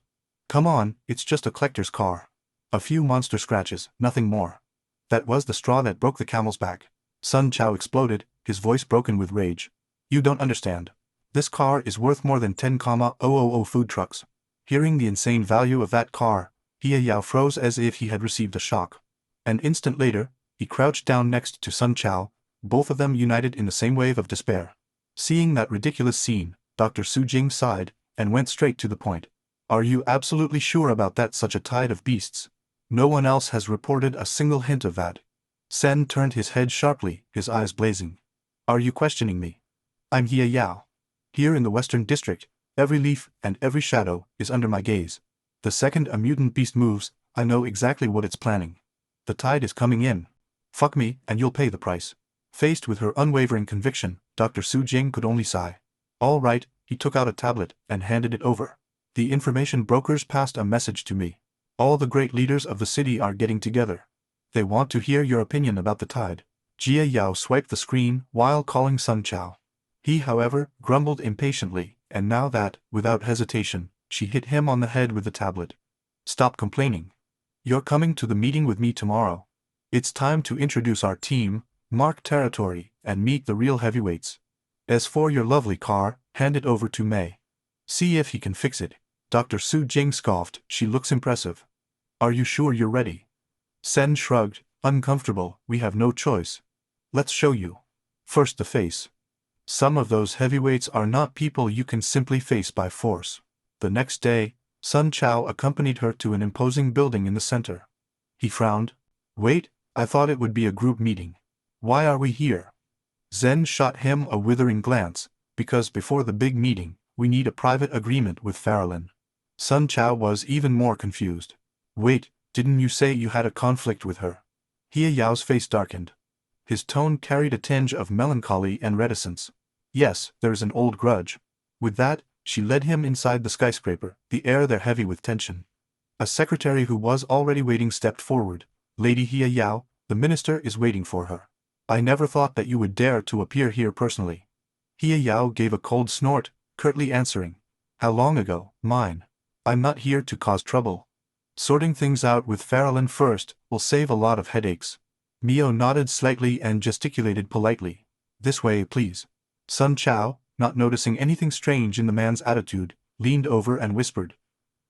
"Come on, it's just a collector's car. A few monster scratches, nothing more." That was the straw that broke the camel's back. Sun Chao exploded, his voice broken with rage. "You don't understand. This car is worth more than 10,000 food trucks." Hearing the insane value of that car, Jia Yao froze as if he had received a shock. An instant later, he crouched down next to Sun Chao, both of them united in the same wave of despair. Seeing that ridiculous scene, Dr. Su Jing sighed, and went straight to the point. "Are you absolutely sure about that? Such a tide of beasts? No one else has reported a single hint of that." Sen turned his head sharply, his eyes blazing. "Are you questioning me? I'm Jia Yao. Here in the Western District, every leaf and every shadow is under my gaze. The second a mutant beast moves, I know exactly what it's planning. The tide is coming in. Fuck me, and you'll pay the price." Faced with her unwavering conviction, Dr. Su Jing could only sigh. "All right," he took out a tablet and handed it over. "The information brokers passed a message to me. All the great leaders of the city are getting together. They want to hear your opinion about the tide." Jia Yao swiped the screen while calling Sun Chao. He, however, grumbled impatiently, and now that, without hesitation, she hit him on the head with the tablet. "Stop complaining. You're coming to the meeting with me tomorrow. It's time to introduce our team, mark territory, and meet the real heavyweights. As for your lovely car, hand it over to Mei. See if he can fix it." Dr. Su Jing scoffed. "She looks impressive. Are you sure you're ready?" Sen shrugged. "Uncomfortable, we have no choice. Let's show you. First the face. Some of those heavyweights are not people you can simply face by force." The next day, Sun Chao accompanied her to an imposing building in the center. He frowned. "Wait, I thought it would be a group meeting. Why are we here?" Zen shot him a withering glance. "Because before the big meeting, we need a private agreement with Farallon." Sun Chao was even more confused. "Wait, didn't you say you had a conflict with her?" Jia Yao's face darkened. His tone carried a tinge of melancholy and reticence. "Yes, there's an old grudge." With that, she led him inside the skyscraper, the air there heavy with tension. A secretary who was already waiting stepped forward. "Lady Jia Yao, the minister is waiting for her." "I never thought that you would dare to appear here personally." Jia Yao gave a cold snort, curtly answering. "How long ago, mine? I'm not here to cause trouble. Sorting things out with Farallon first will save a lot of headaches." Mio nodded slightly and gesticulated politely. "This way, please." Sun Chao, not noticing anything strange in the man's attitude, leaned over and whispered.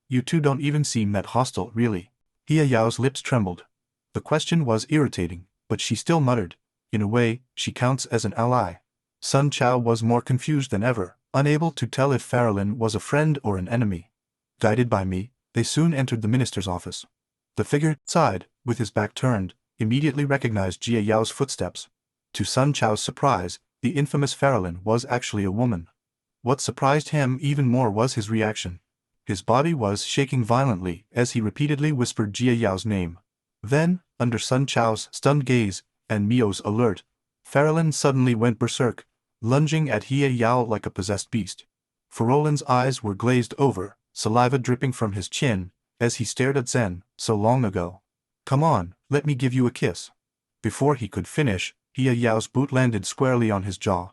"You two don't even seem that hostile, really." Jia Yao's lips trembled. The question was irritating, but she still muttered, "In a way, she counts as an ally." Sun Chao was more confused than ever, unable to tell if Farrellin was a friend or an enemy. Guided by me, they soon entered the minister's office. The figure, inside, with his back turned, immediately recognized Jia Yao's footsteps. To Sun Chao's surprise, the infamous Farrellin was actually a woman. What surprised him even more was his reaction. His body was shaking violently as he repeatedly whispered Jia Yao's name. Then, under Sun Chao's stunned gaze and Mio's alert, Farrellin suddenly went berserk, lunging at Jia Yao like a possessed beast. Farrellin's eyes were glazed over, saliva dripping from his chin, as he stared at Zen, so long ago. "Come on, let me give you a kiss." Before he could finish, Jia Yao's boot landed squarely on his jaw.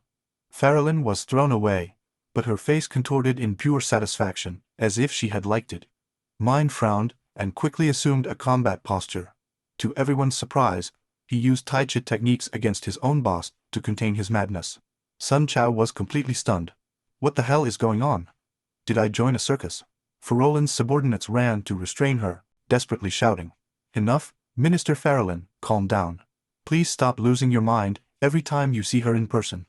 Farrellin was thrown away, but her face contorted in pure satisfaction, as if she had liked it. Mine frowned, and quickly assumed a combat posture. To everyone's surprise, he used Tai Chi techniques against his own boss to contain his madness. Sun Chao was completely stunned. What the hell is going on? Did I join a circus? Farrellin's subordinates ran to restrain her, desperately shouting. "Enough, Minister Farrellin, calm down. Please stop losing your mind every time you see her in person."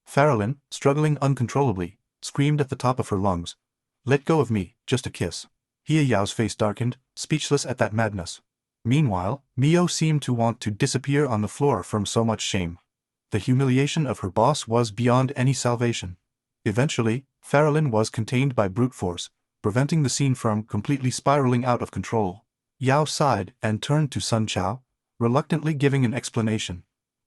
Farrellin, struggling uncontrollably, screamed at the top of her lungs. "Let go of me, just a kiss." Jia Yao's face darkened, speechless at that madness. Meanwhile, Mio seemed to want to disappear on the floor from so much shame. The humiliation of her boss was beyond any salvation. Eventually, Farrellin was contained by brute force, preventing the scene from completely spiraling out of control. Yao sighed and turned to Sun Chao, reluctantly giving an explanation.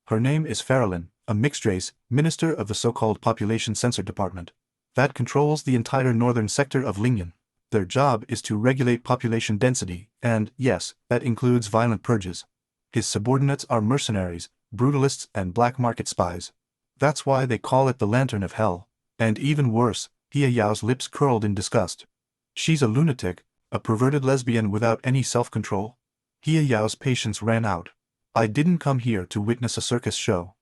"Her name is Farrellin, a mixed-race minister of the so-called Population Censor Department. That controls the entire northern sector of Lingyan. Their job is to regulate population density, and, yes, that includes violent purges. His subordinates are mercenaries, brutalists and black market spies. That's why they call it the Lantern of Hell. And even worse," Jia Yao's lips curled in disgust. "She's a lunatic, a perverted lesbian without any self-control." Jia Yao's patience ran out. "I didn't come here to witness a circus show.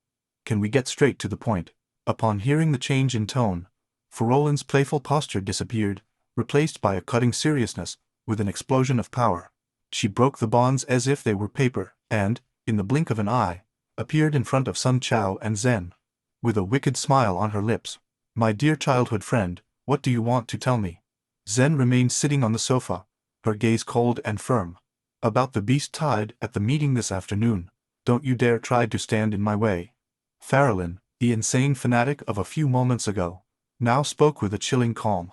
Can we get straight to the point?" Upon hearing the change in tone, Farrellin's playful posture disappeared, replaced by a cutting seriousness, with an explosion of power. She broke the bonds as if they were paper, and, in the blink of an eye, appeared in front of Sun Chao and Zen. With a wicked smile on her lips. "My dear childhood friend, what do you want to tell me?" Zen remained sitting on the sofa, her gaze cold and firm. "About the beast tied at the meeting this afternoon. Don't you dare try to stand in my way." Farrellin, the insane fanatic of a few moments ago, now spoke with a chilling calm.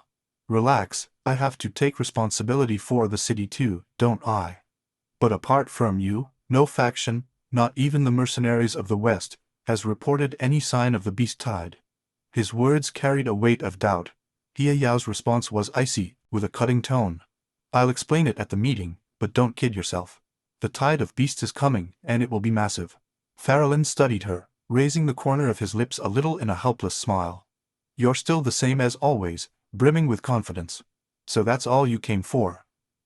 "Relax, I have to take responsibility for the city too, don't I? But apart from you, no faction, not even the mercenaries of the West, has reported any sign of the beast tide." His words carried a weight of doubt. Jia Yao's response was icy, with a cutting tone. "I'll explain it at the meeting, but don't kid yourself. The tide of beasts is coming, and it will be massive." Farrellin studied her, raising the corner of his lips a little in a helpless smile. "You're still the same as always, brimming with confidence. So that's all you came for."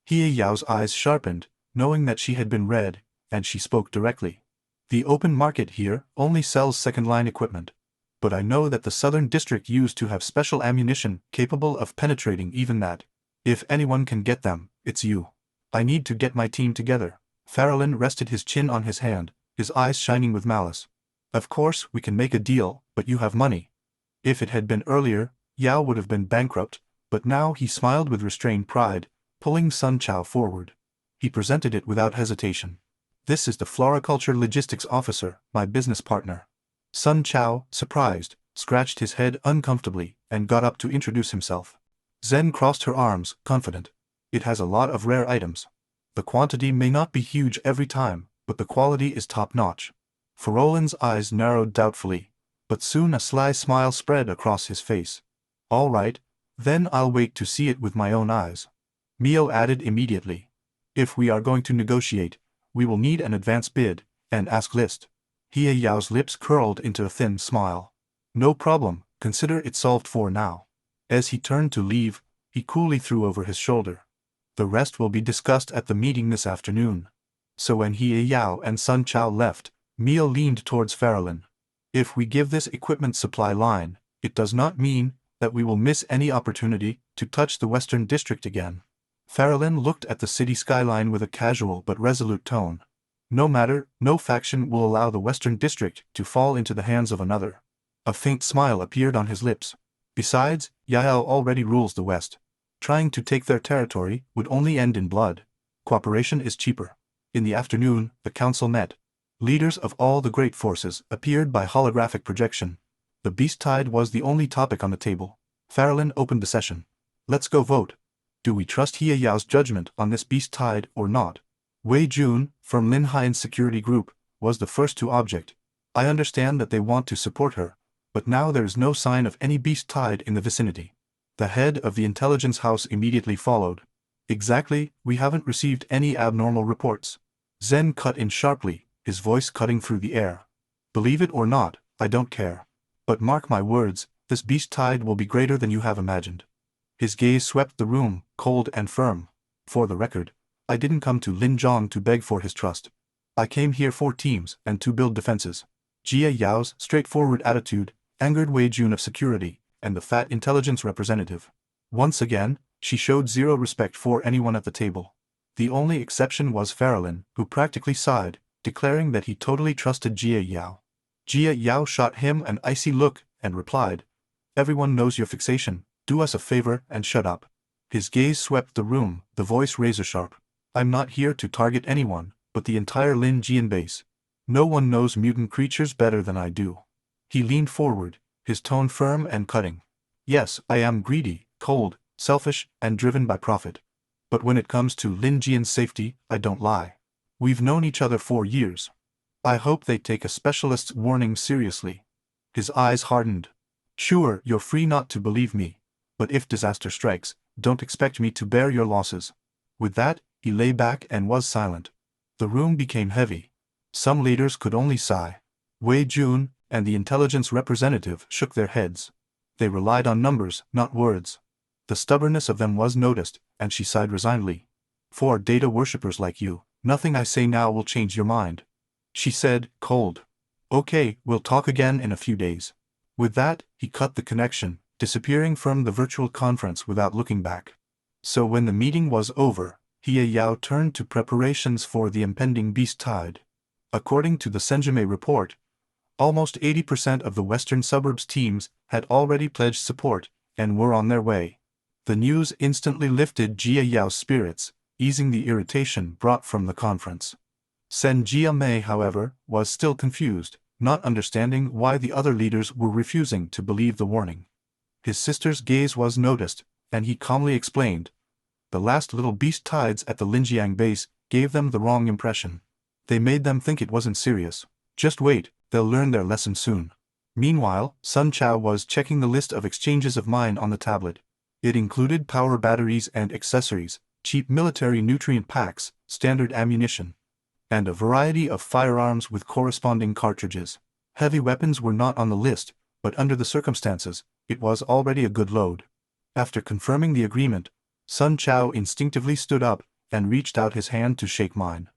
Jia Yao's eyes sharpened, knowing that she had been read, and she spoke directly. "The open market here only sells second-line equipment. But I know that the Southern District used to have special ammunition capable of penetrating even that. If anyone can get them, it's you. I need to get my team together." Farrellin rested his chin on his hand, his eyes shining with malice. "Of course we can make a deal, but you have money." If it had been earlier, Yao would have been bankrupt, but now he smiled with restrained pride, pulling Sun Chao forward. He presented it without hesitation. "This is the Floriculture Logistics Officer, my business partner." Sun Chao, surprised, scratched his head uncomfortably and got up to introduce himself. Zen crossed her arms, confident. "It has a lot of rare items. The quantity may not be huge every time, but the quality is top-notch." Farrellin's eyes narrowed doubtfully, but soon a sly smile spread across his face. "All right, then I'll wait to see it with my own eyes." Mio added immediately. "If we are going to negotiate, we will need an advance bid and ask list." Jia Yao's lips curled into a thin smile. "No problem, consider it solved for now." As he turned to leave, he coolly threw over his shoulder. "The rest will be discussed at the meeting this afternoon." So when Jia Yao and Sun Chao left, Mio leaned towards Farrellin. "If we give this equipment supply line, it does not mean that we will miss any opportunity to touch the Western District again." Farrellin looked at the city skyline with a casual but resolute tone. "No matter, no faction will allow the Western District to fall into the hands of another. A faint smile appeared on his lips. Besides, Yahello already rules the West. Trying to take their territory would only end in blood. Cooperation is cheaper. In the afternoon, the council met. Leaders of all the great forces appeared by holographic projection. The beast tide was the only topic on the table. Farrellin opened the session. Let's go vote. Do we trust Yao's judgment on this beast tide or not? Wei Jun, from Lin Hai's security group, was the first to object. I understand that they want to support her, but now there is no sign of any beast tide in the vicinity. The head of the intelligence house immediately followed. Exactly, we haven't received any abnormal reports. Zen cut in sharply, his voice cutting through the air. Believe it or not, I don't care. But mark my words, this beast tide will be greater than you have imagined. His gaze swept the room, cold and firm. For the record, I didn't come to Linzhong to beg for his trust. I came here for teams and to build defenses. Jia Yao's straightforward attitude angered Wei Jun of security and the fat intelligence representative. Once again, she showed zero respect for anyone at the table. The only exception was Farrellin, who practically sighed, declaring that he totally trusted Jia Yao. Jia Yao shot him an icy look and replied, "Everyone knows your fixation, do us a favor and shut up." His gaze swept the room, the voice razor-sharp. "I'm not here to target anyone, but the entire Lin Jian base. No one knows mutant creatures better than I do." He leaned forward, his tone firm and cutting. "Yes, I am greedy, cold, selfish, and driven by profit. But when it comes to Lin Jian's safety, I don't lie. We've known each other for years. I hope they take a specialist's warning seriously." His eyes hardened. "Sure, you're free not to believe me, but if disaster strikes, don't expect me to bear your losses." With that, he lay back and was silent. The room became heavy. Some leaders could only sigh. Wei Jun and the intelligence representative shook their heads. They relied on numbers, not words. The stubbornness of them was noticed, and she sighed resignedly. "For data worshippers like you, nothing I say now will change your mind," she said, cold. "Okay, we'll talk again in a few days." With that, he cut the connection, disappearing from the virtual conference without looking back. So when the meeting was over, Hie Yao turned to preparations for the impending beast tide. According to the Senjime report, almost 80% of the western suburbs teams had already pledged support and were on their way. The news instantly lifted Jia Yao's spirits, easing the irritation brought from the conference. Sen Jia Mei, however, was still confused, not understanding why the other leaders were refusing to believe the warning. His sister's gaze was noticed, and he calmly explained, "The last little beast tides at the Linjiang base gave them the wrong impression. They made them think it wasn't serious. Just wait, they'll learn their lesson soon." Meanwhile, Sun Chao was checking the list of exchanges of mine on the tablet. It included power batteries and accessories, cheap military nutrient packs, standard ammunition, and a variety of firearms with corresponding cartridges. Heavy weapons were not on the list, but under the circumstances, it was already a good load. After confirming the agreement, Sun Chao instinctively stood up and reached out his hand to shake mine.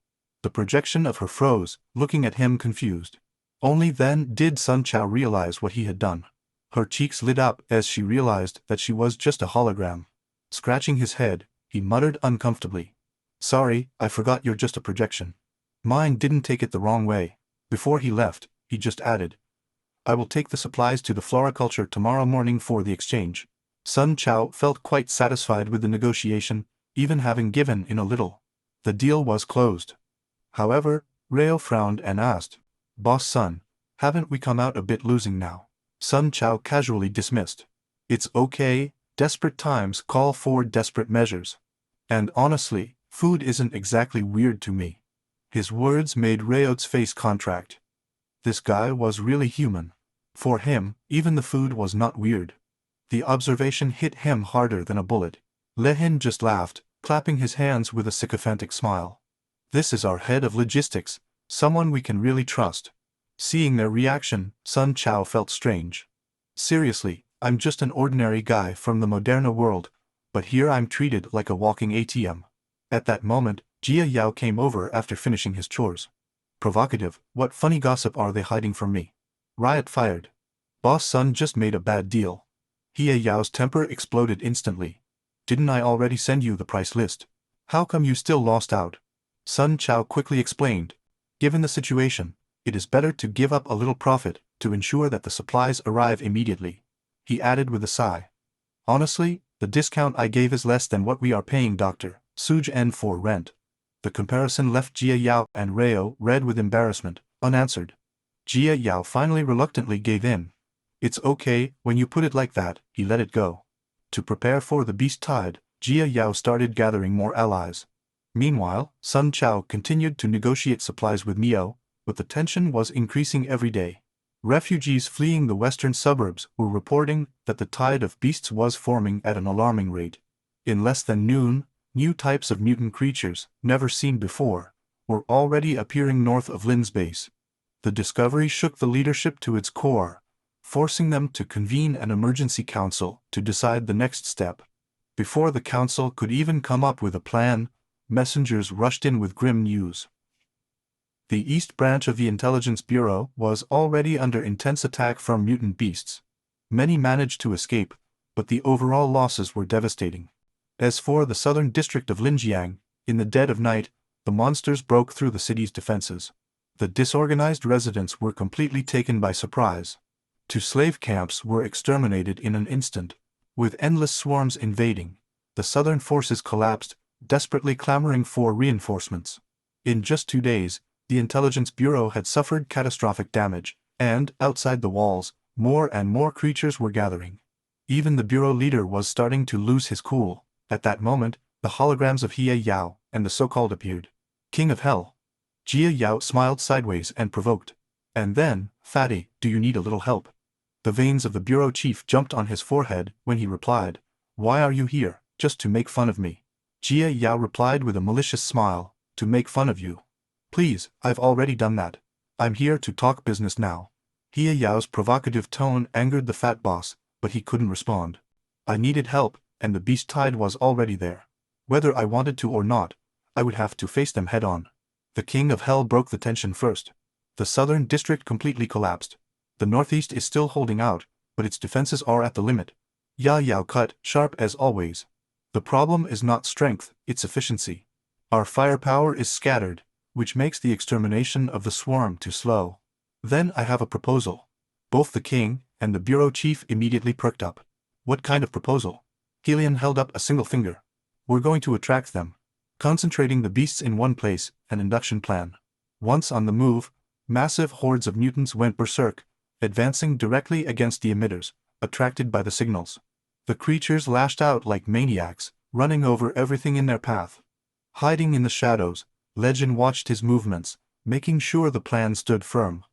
The projection of her froze, looking at him confused. Only then did Sun Chao realize what he had done. Her cheeks lit up as she realized that she was just a hologram. Scratching his head, he muttered uncomfortably, "Sorry, I forgot you're just a projection." Mine didn't take it the wrong way. Before he left, he just added, "I will take the supplies to the floriculture tomorrow morning for the exchange." Sun Chao felt quite satisfied with the negotiation, even having given in a little. The deal was closed. However, Reo frowned and asked, "Boss Sun, haven't we come out a bit losing now?" Sun Chao casually dismissed, "It's okay, desperate times call for desperate measures. And honestly, food isn't exactly weird to me." His words made Reo's face contract. This guy was really human. For him, even the food was not weird. The observation hit him harder than a bullet. Lehin just laughed, clapping his hands with a sycophantic smile. "This is our head of logistics, someone we can really trust." Seeing their reaction, Sun Chao felt strange. "Seriously, I'm just an ordinary guy from the Moderna world, but here I'm treated like a walking ATM." At that moment, Jia Yao came over after finishing his chores. "Provocative, what funny gossip are they hiding from me?" Riot fired. "Boss Sun just made a bad deal." Hie Yao's temper exploded instantly. "Didn't I already send you the price list? How come you still lost out?" Sun Chao quickly explained, "Given the situation, it is better to give up a little profit to ensure that the supplies arrive immediately. He added with a sigh. Honestly, the discount I gave is less than what we are paying Dr. Suj N for rent. The comparison left Jia Yao and Reo red with embarrassment, unanswered. Jia Yao finally reluctantly gave in. It's okay, when you put it like that, he let it go. To prepare for the beast tide, Jia Yao started gathering more allies. Meanwhile, Sun Chao continued to negotiate supplies with Mio, but the tension was increasing every day. Refugees fleeing the western suburbs were reporting that the tide of beasts was forming at an alarming rate. In less than noon, new types of mutant creatures, never seen before, were already appearing north of Lin's base. The discovery shook the leadership to its core, forcing them to convene an emergency council to decide the next step. Before the council could even come up with a plan, messengers rushed in with grim news. The East Branch of the Intelligence Bureau was already under intense attack from mutant beasts. Many managed to escape, but the overall losses were devastating. As for the southern district of Linjiang, in the dead of night, the monsters broke through the city's defenses. The disorganized residents were completely taken by surprise. Two slave camps were exterminated in an instant. With endless swarms invading, the southern forces collapsed, desperately clamoring for reinforcements. In just 2 days, the Intelligence Bureau had suffered catastrophic damage, and, outside the walls, more and more creatures were gathering. Even the bureau leader was starting to lose his cool. At that moment, the holograms of Hie Yao and the so-called appeared. King of Hell. Jia Yao smiled sideways and provoked. And then, Fatty, do you need a little help? The veins of the bureau chief jumped on his forehead when he replied, Why are you here, just to make fun of me? Jia Yao replied with a malicious smile, To make fun of you. Please, I've already done that. I'm here to talk business now. Hie Yao's provocative tone angered the fat boss, but he couldn't respond. I needed help, and the beast tide was already there. Whether I wanted to or not, I would have to face them head-on. The King of Hell broke the tension first. The southern district completely collapsed. The northeast is still holding out, but its defenses are at the limit. Ya Yao cut, sharp as always. The problem is not strength, it's efficiency. Our firepower is scattered, which makes the extermination of the swarm too slow. Then I have a proposal. Both the king and the bureau chief immediately perked up. What kind of proposal? Helion held up a single finger. We're going to attract them. Concentrating the beasts in one place, an induction plan. Once on the move, massive hordes of mutants went berserk, advancing directly against the emitters, attracted by the signals. The creatures lashed out like maniacs, running over everything in their path. Hiding in the shadows, Legend watched his movements, making sure the plan stood firm.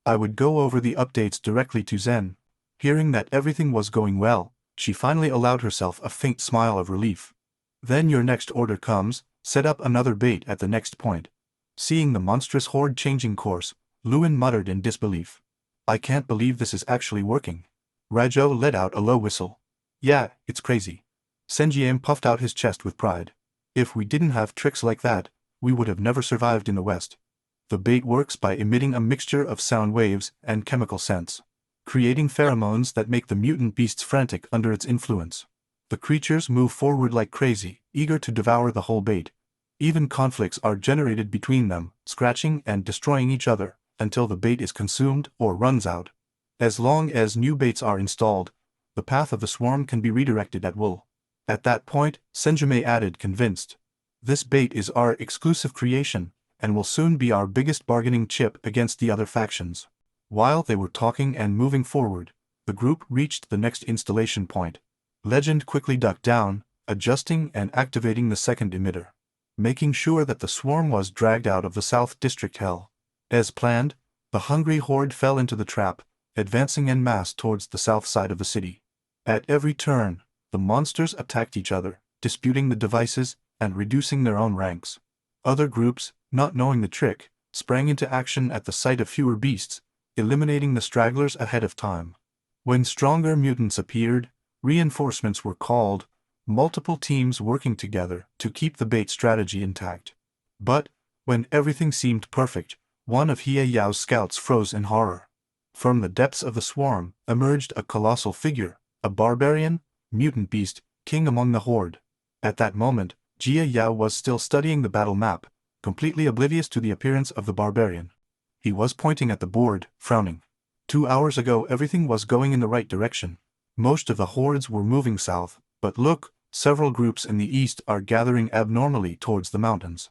I would go over the updates directly to Zen. Hearing that everything was going well, she finally allowed herself a faint smile of relief. Then your next order comes, set up another bait at the next point. Seeing the monstrous horde changing course, Lewin muttered in disbelief. I can't believe this is actually working. Rajo let out a low whistle. Yeah, it's crazy. Senjiam puffed out his chest with pride. If we didn't have tricks like that, we would have never survived in the West. The bait works by emitting a mixture of sound waves and chemical scents, creating pheromones that make the mutant beasts frantic under its influence. The creatures move forward like crazy, eager to devour the whole bait. Even conflicts are generated between them, scratching and destroying each other, until the bait is consumed or runs out. As long as new baits are installed, the path of the swarm can be redirected at will. At that point, Senjume added, convinced. This bait is our exclusive creation, and will soon be our biggest bargaining chip against the other factions. While they were talking and moving forward, the group reached the next installation point. Legend quickly ducked down, adjusting and activating the second emitter, making sure that the swarm was dragged out of the South District Hell. As planned, the hungry horde fell into the trap, advancing en masse towards the south side of the city. At every turn, the monsters attacked each other, disputing the devices and reducing their own ranks. Other groups, not knowing the trick, sprang into action at the sight of fewer beasts, eliminating the stragglers ahead of time. When stronger mutants appeared, reinforcements were called, multiple teams working together to keep the bait strategy intact. But, when everything seemed perfect, one of Hie Yao's scouts froze in horror. From the depths of the swarm emerged a colossal figure, a barbarian, mutant beast, king among the horde. At that moment, Jia Yao was still studying the battle map, completely oblivious to the appearance of the barbarian. He was pointing at the board, frowning. 2 hours ago everything was going in the right direction. Most of the hordes were moving south, but look, several groups in the east are gathering abnormally towards the mountains.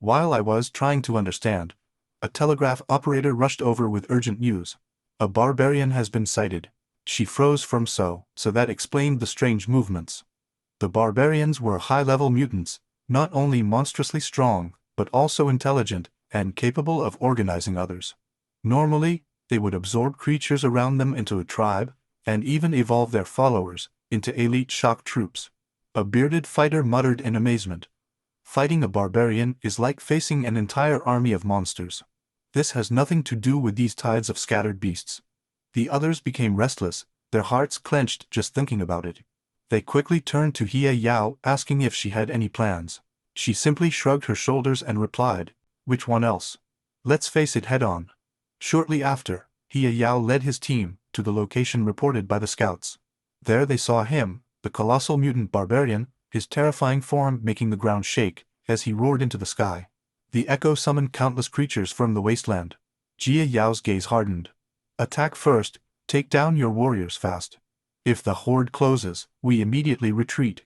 While I was trying to understand, a telegraph operator rushed over with urgent news. A barbarian has been sighted. She froze from so that explained the strange movements. The barbarians were high-level mutants, not only monstrously strong, but also intelligent and capable of organizing others. Normally, they would absorb creatures around them into a tribe, and even evolve their followers into elite shock troops. A bearded fighter muttered in amazement. Fighting a barbarian is like facing an entire army of monsters. This has nothing to do with these tides of scattered beasts. The others became restless, their hearts clenched just thinking about it. They quickly turned to Yahello asking if she had any plans. She simply shrugged her shoulders and replied, "Which one else? Let's face it head-on." Shortly after, Yahello led his team to the location reported by the scouts. There they saw him, the colossal mutant barbarian, his terrifying form making the ground shake as he roared into the sky. The echo summoned countless creatures from the wasteland. Yahello's gaze hardened. "Attack first, take down your warriors fast. If the horde closes, we immediately retreat,"